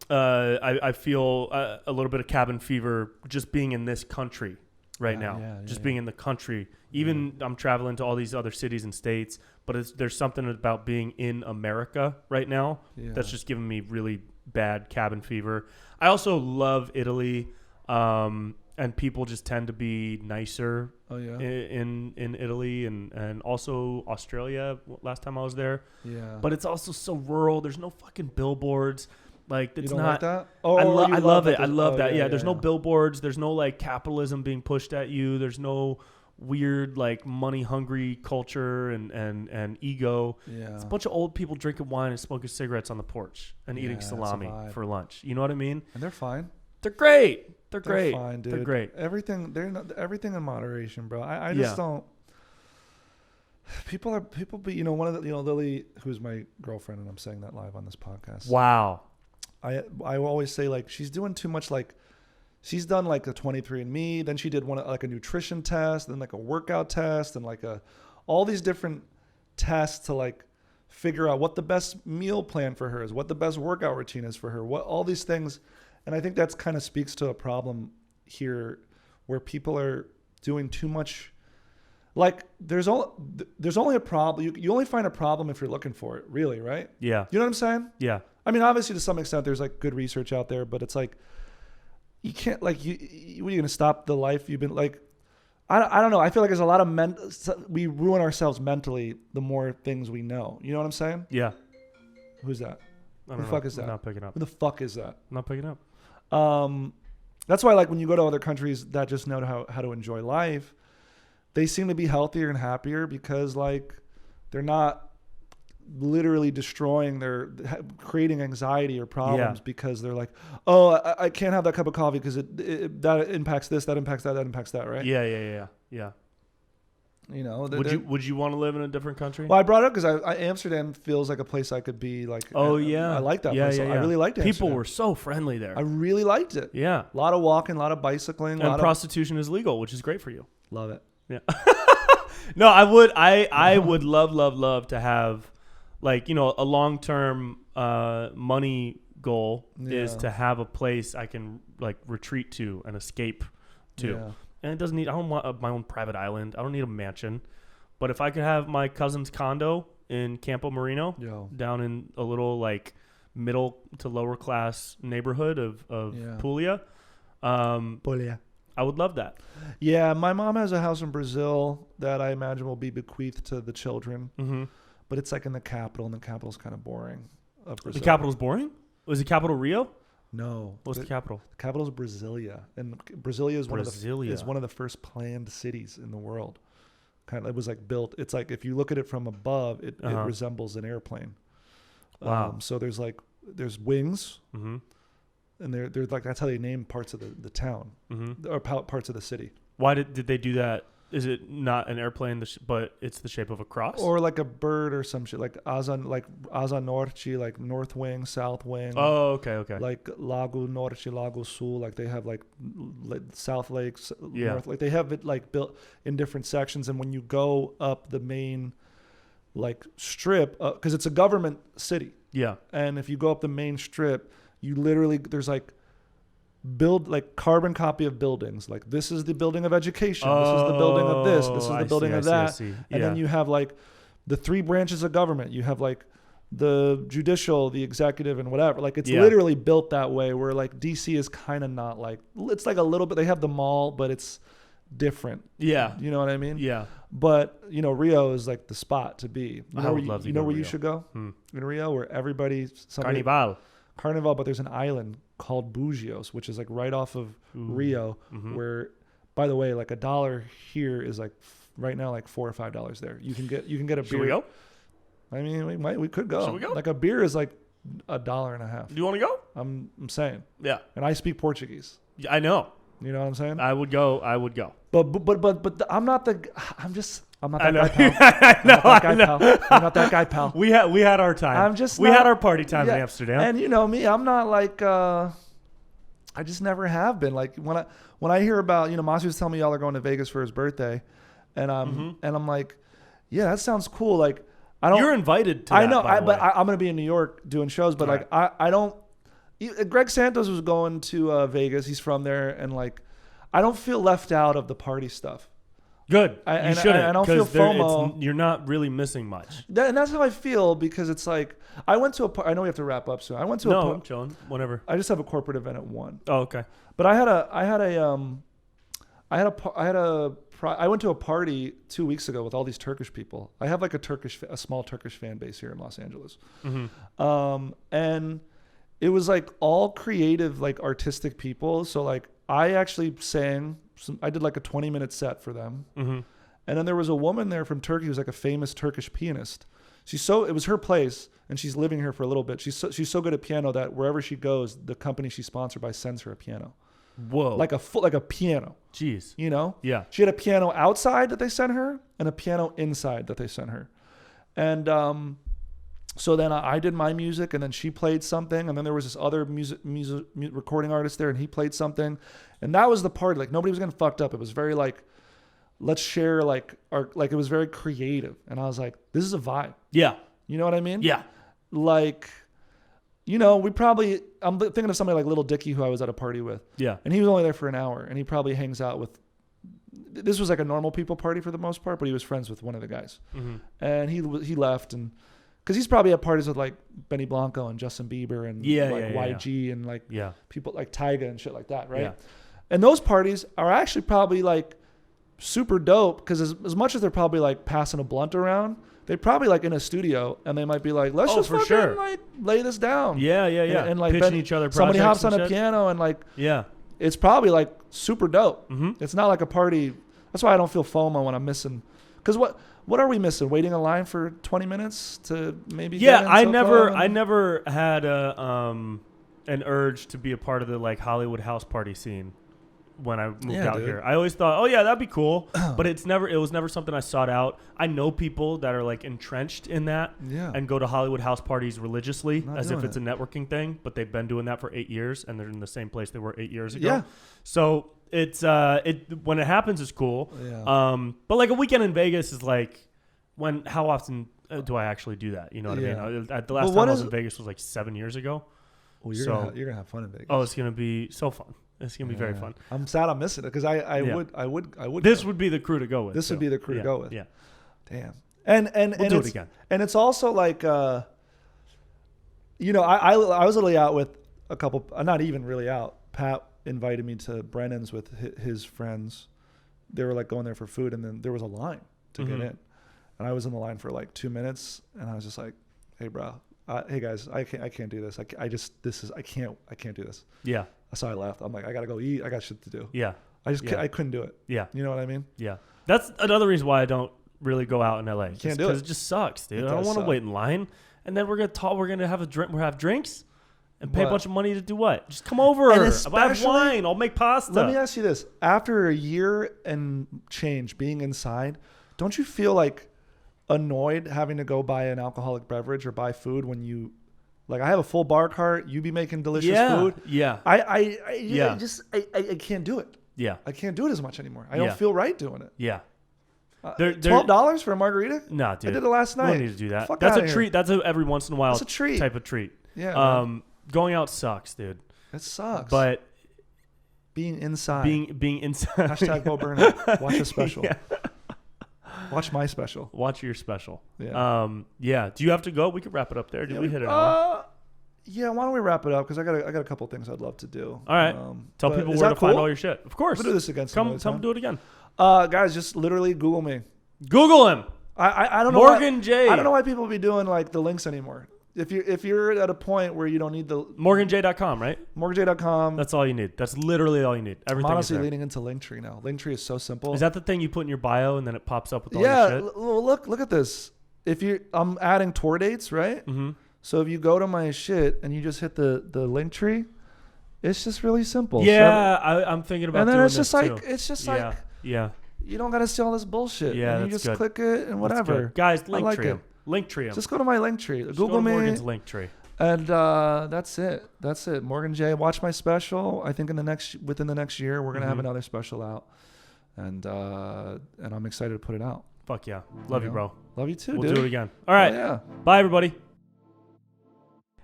Speaker 1: I feel a little bit of cabin fever just being in this country right now. Being in the country. Even I'm traveling to all these other cities and states, but there's something about being in America right now that's just giving me really bad cabin fever. I also love Italy, and people just tend to be nicer in Italy, and also Australia last time I was there. Yeah. But it's also so rural. There's no fucking billboards. Like, it's
Speaker 2: you don't
Speaker 1: not
Speaker 2: like that?
Speaker 1: I love it. I love that. There's no billboards. There's no like capitalism being pushed at you. There's no weird like money hungry culture and ego. Yeah. It's a bunch of old people drinking wine and smoking cigarettes on the porch and eating salami for lunch. You know what I mean?
Speaker 2: And they're fine.
Speaker 1: They're great. They're great.
Speaker 2: Fine, dude.
Speaker 1: They're great.
Speaker 2: Everything in moderation, bro. I just don't. People, one of the, Lily, who's my girlfriend, and I'm saying that live on this podcast.
Speaker 1: Wow.
Speaker 2: I always say like she's doing too much. Like she's done like a 23andMe, then she did one like a nutrition test, then like a workout test, and like all these different tests to like figure out what the best meal plan for her is, what the best workout routine is for her, what all these things. And I think that's kind of speaks to a problem here where people are doing too much. Like there's only a problem. You only find a problem if you're looking for it, really, right?
Speaker 1: Yeah.
Speaker 2: You know what I'm saying?
Speaker 1: Yeah.
Speaker 2: I mean, obviously to some extent there's like good research out there, but it's like you can't like what are you going to stop the life you've been like I don't know. I feel like there's a lot of we ruin ourselves mentally the more things we know. You know what I'm saying?
Speaker 1: Yeah.
Speaker 2: Who's that?
Speaker 1: Who
Speaker 2: the fuck is that?
Speaker 1: I'm not picking up.
Speaker 2: Who the fuck is that?
Speaker 1: I'm not picking up.
Speaker 2: That's why like when you go to other countries that just know how to enjoy life, they seem to be healthier and happier because like they're not literally creating anxiety or problems because they're like, oh, I can't have that cup of coffee because that impacts this, that impacts that impacts that, right?
Speaker 1: Yeah.
Speaker 2: You know,
Speaker 1: would you want to live in a different country?
Speaker 2: Well, I brought it up because Amsterdam feels like a place I could be like.
Speaker 1: Oh yeah,
Speaker 2: I like that place. I really liked Amsterdam.
Speaker 1: People were so friendly there.
Speaker 2: I really liked it.
Speaker 1: Yeah,
Speaker 2: a lot of walking, a lot of bicycling,
Speaker 1: and prostitution is legal, which is great for you.
Speaker 2: Love it.
Speaker 1: Yeah. No, I would. I would love to have, like, a long-term money goal is to have a place I can like retreat to and escape to. Yeah. And I don't want my own private island. I don't need a mansion. But if I could have my cousin's condo in Campo Marino,
Speaker 2: Yo.
Speaker 1: down in a little like middle to lower class neighborhood of Puglia.
Speaker 2: Puglia.
Speaker 1: I would love that.
Speaker 2: Yeah, my mom has a house in Brazil that I imagine will be bequeathed to the children.
Speaker 1: Mm-hmm.
Speaker 2: But it's like in the capital, and the capital's kind of boring. Of Brazil.
Speaker 1: The capital's boring? Was the capital Rio?
Speaker 2: No.
Speaker 1: What's the capital?
Speaker 2: The capital is Brasilia, and Brasilia is
Speaker 1: Brasilia.
Speaker 2: one of the first planned cities in the world. It was like built. It's like if you look at it from above, it resembles an airplane.
Speaker 1: Wow.
Speaker 2: So there's wings,
Speaker 1: mm-hmm.
Speaker 2: and they're like that's how they name parts of the town
Speaker 1: mm-hmm.
Speaker 2: or parts of the city.
Speaker 1: Why did they do that? Is it not an airplane, but it's the shape of a cross?
Speaker 2: Or like a bird or some shit, like Asa Norte, like north wing, south wing.
Speaker 1: Oh, okay.
Speaker 2: Like Lago Norte, Lago Sul, like they have like South Lakes,
Speaker 1: yeah.
Speaker 2: North, like they have it like built in different sections. And when you go up the main like strip, because it's a government city.
Speaker 1: Yeah.
Speaker 2: And if you go up the main strip, you literally, there's like carbon copy of buildings. Like this is the building of education. This is the building of this. This is the building of that.
Speaker 1: Yeah.
Speaker 2: And then you have like the three branches of government. You have like the judicial, the executive, and whatever. Like it's literally built that way, where like DC is kind of not like, it's like a little bit, they have the mall, but it's different.
Speaker 1: Yeah.
Speaker 2: You know what I mean?
Speaker 1: Yeah.
Speaker 2: But Rio is like the spot to be.
Speaker 1: I would love to go
Speaker 2: where
Speaker 1: Rio.
Speaker 2: You should go? In Rio, where Carnival, but there's an island called Bugios, which is like right off of Rio, where, by the way, like $1 here is like right now like $4 or $5 there. You can get a beer.
Speaker 1: Should we go?
Speaker 2: I mean, we could go.
Speaker 1: Should we go?
Speaker 2: Like a beer is like $1.50.
Speaker 1: Do you want to go?
Speaker 2: I'm saying.
Speaker 1: Yeah.
Speaker 2: And I speak Portuguese.
Speaker 1: I know.
Speaker 2: You know what I'm saying?
Speaker 1: I would go.
Speaker 2: But I'm not that guy, pal.
Speaker 1: I know.
Speaker 2: I'm not that guy, pal.
Speaker 1: We had our time. We had our party time in Amsterdam.
Speaker 2: And you know me, I'm not like I just never have been. Like when I hear about, Masi was telling me y'all are going to Vegas for his birthday, and I'm like, yeah, that sounds cool. Like I don't.
Speaker 1: You're invited to
Speaker 2: I
Speaker 1: that,
Speaker 2: know,
Speaker 1: but
Speaker 2: I'm gonna be in New York doing shows, but
Speaker 1: right.
Speaker 2: like I don't. Greg Santos was going to Vegas. He's from there, and like I don't feel left out of the party stuff.
Speaker 1: Good. You shouldn't.
Speaker 2: I don't feel FOMO.
Speaker 1: You're not really missing much.
Speaker 2: And that's how I feel, because it's like I went to a. I know we have to wrap up soon. I went to
Speaker 1: No, I'm chilling. Whatever.
Speaker 2: I just have a corporate event at 1.
Speaker 1: Oh, okay.
Speaker 2: But I went to a party 2 weeks ago with all these Turkish people. I have like a small Turkish fan base here in Los Angeles, and it was like all creative, like artistic people. So like I actually sang. I did like a 20-minute set for them. And then there was a woman there from Turkey who's like a famous Turkish pianist. It was her place, and she's living here for a little bit. She's so good at piano that wherever she goes, the company she's sponsored by sends her a piano.
Speaker 1: Whoa.
Speaker 2: Like a piano.
Speaker 1: Jeez.
Speaker 2: Yeah. She had a piano outside that they sent her and a piano inside that they sent her. And so then I did my music, and then she played something, and then there was this other music recording artist there, and he played something, and that was the party. Like nobody was getting fucked up. It was very like, let's share it was very creative, and I was like, this is a vibe.
Speaker 1: Yeah.
Speaker 2: You know what I mean?
Speaker 1: Yeah.
Speaker 2: Like, I'm thinking of somebody like Little Dicky who I was at a party with.
Speaker 1: Yeah.
Speaker 2: And he was only there for an hour, and he probably hangs out with. This was like a normal people party for the most part, but he was friends with one of the guys, and he left, and because he's probably at parties with like Benny Blanco and Justin Bieber and YG and like people like Tyga and shit like that, right? Yeah. And those parties are actually probably like super dope, because as much as they're probably like passing a blunt around, they're probably like in a studio, and they might be like, let's just fucking like lay this down.
Speaker 1: Yeah.
Speaker 2: And like
Speaker 1: pitching each other projects.
Speaker 2: Somebody hops on a piano and like it's probably like super dope. It's not like a party. That's why I don't feel FOMO when I'm missing. Because what are we missing? Waiting in line for 20 minutes to maybe get in
Speaker 1: I never had an urge to be a part of the like Hollywood house party scene when I moved out here. I always thought, oh yeah, that'd be cool, but it was never something I sought out. I know people that are like entrenched in that and go to Hollywood house parties religiously as if it's a networking thing, but they've been doing that for 8 years and they're in the same place they were 8 years ago. Yeah. So it's when it happens, it's cool. Yeah. But like a weekend in Vegas is like how often do I actually do that? You know what I mean? The last time I was in Vegas was like 7 years ago.
Speaker 2: Well, you're gonna have fun in Vegas.
Speaker 1: Oh, it's gonna be so fun. It's gonna be very fun.
Speaker 2: I'm sad I'm missing it, because I would.
Speaker 1: This would be the crew to go with.
Speaker 2: This would be the crew to go with.
Speaker 1: Yeah.
Speaker 2: Damn. And
Speaker 1: We'll do it again.
Speaker 2: And it's also like, I was literally out with a couple, not even really out. Pat invited me to Brennan's with his friends. They were like going there for food, and then there was a line to get in. And I was in the line for like 2 minutes, and I was just like, hey bro, hey guys, I can't do this. I can't do this.
Speaker 1: Yeah.
Speaker 2: So I left. I'm like, I gotta go eat. I got shit to do.
Speaker 1: Yeah.
Speaker 2: I couldn't do it.
Speaker 1: Yeah.
Speaker 2: You know what I mean?
Speaker 1: Yeah. That's another reason why I don't really go out in LA.
Speaker 2: Can't do it.
Speaker 1: Because it just sucks, dude. I don't want to wait in line. And then we're gonna have a drink. We'll have drinks and pay a bunch of money to do what? Just come over. I'll have wine. I'll make pasta.
Speaker 2: Let me ask you this: after a year and change being inside, don't you feel like annoyed having to go buy an alcoholic beverage or buy food when you, like, I have a full bar cart, you be making delicious food.
Speaker 1: Yeah.
Speaker 2: I can't do it.
Speaker 1: Yeah.
Speaker 2: I can't do it as much anymore. I don't feel right doing it.
Speaker 1: Yeah.
Speaker 2: $12 for a margarita?
Speaker 1: No, dude.
Speaker 2: I did it last night.
Speaker 1: You don't need to do that.
Speaker 2: Fuck
Speaker 1: That's
Speaker 2: outta
Speaker 1: a
Speaker 2: here.
Speaker 1: treat. That's a every once in a while
Speaker 2: That's a treat.
Speaker 1: type of treat.
Speaker 2: Yeah.
Speaker 1: Going out sucks, dude.
Speaker 2: It sucks.
Speaker 1: But
Speaker 2: being inside.
Speaker 1: being inside.
Speaker 2: Hashtag Bo Burnett. Watch a special.
Speaker 1: Yeah.
Speaker 2: Watch my special.
Speaker 1: Watch your special.
Speaker 2: Yeah.
Speaker 1: Yeah. Do you have to go? We could wrap it up there. Did we hit it?
Speaker 2: Yeah, why don't we wrap it up? Because I got a couple things I'd love to do.
Speaker 1: All right. Tell people where to find all your shit. Of course.
Speaker 2: We'll do this again.
Speaker 1: Come do it again.
Speaker 2: Guys, just literally Google me.
Speaker 1: Google him.
Speaker 2: I don't know.
Speaker 1: Morgan J.
Speaker 2: I don't know why people be doing like the links anymore. If you're at a point where you don't need the
Speaker 1: MorganJ.com, right?
Speaker 2: MorganJ.com.
Speaker 1: That's all you need. That's literally all you need. Everything.
Speaker 2: I'm honestly
Speaker 1: is there.
Speaker 2: leaning into Linktree now. Linktree is so simple.
Speaker 1: Is that the thing you put in your bio and then it pops up with all your shit?
Speaker 2: Look at this. I'm adding tour dates, right?
Speaker 1: Mm-hmm.
Speaker 2: So if you go to my shit and you just hit the Linktree, it's just really simple.
Speaker 1: Yeah, I'm thinking about.
Speaker 2: And then
Speaker 1: doing
Speaker 2: it's just
Speaker 1: this
Speaker 2: like
Speaker 1: too.
Speaker 2: it's just
Speaker 1: yeah,
Speaker 2: like
Speaker 1: yeah.
Speaker 2: You don't got to see all this bullshit.
Speaker 1: Yeah,
Speaker 2: and you
Speaker 1: that's
Speaker 2: just
Speaker 1: good.
Speaker 2: click it and whatever.
Speaker 1: Guys,
Speaker 2: I like it.
Speaker 1: Linktree.
Speaker 2: Just go to my Linktree.
Speaker 1: Just
Speaker 2: Google
Speaker 1: go to
Speaker 2: me.
Speaker 1: Morgan's Linktree.
Speaker 2: And that's it. Morgan J. Watch my special. I think within the next year we're gonna have another special out, and I'm excited to put it out.
Speaker 1: Fuck yeah, love you, bro.
Speaker 2: Love you too,
Speaker 1: We'll
Speaker 2: dude.
Speaker 1: do it again. All right.
Speaker 2: Yeah.
Speaker 1: Bye, everybody.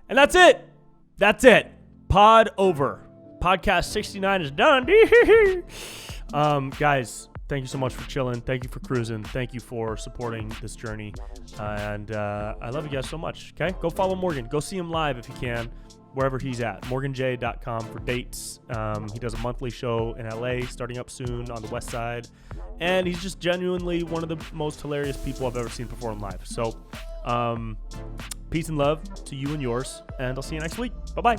Speaker 1: And that's it. That's it. Pod over. Podcast 69 is done. Guys, thank you so much for chilling. Thank you for cruising. Thank you for supporting this journey. And I love you guys so much. Okay? Go follow Morgan. Go see him live if you can, wherever he's at. MorganJ.com for dates. He does a monthly show in LA starting up soon on the west side. And he's just genuinely one of the most hilarious people I've ever seen perform live. So, peace and love to you and yours. And I'll see you next week. Bye-bye.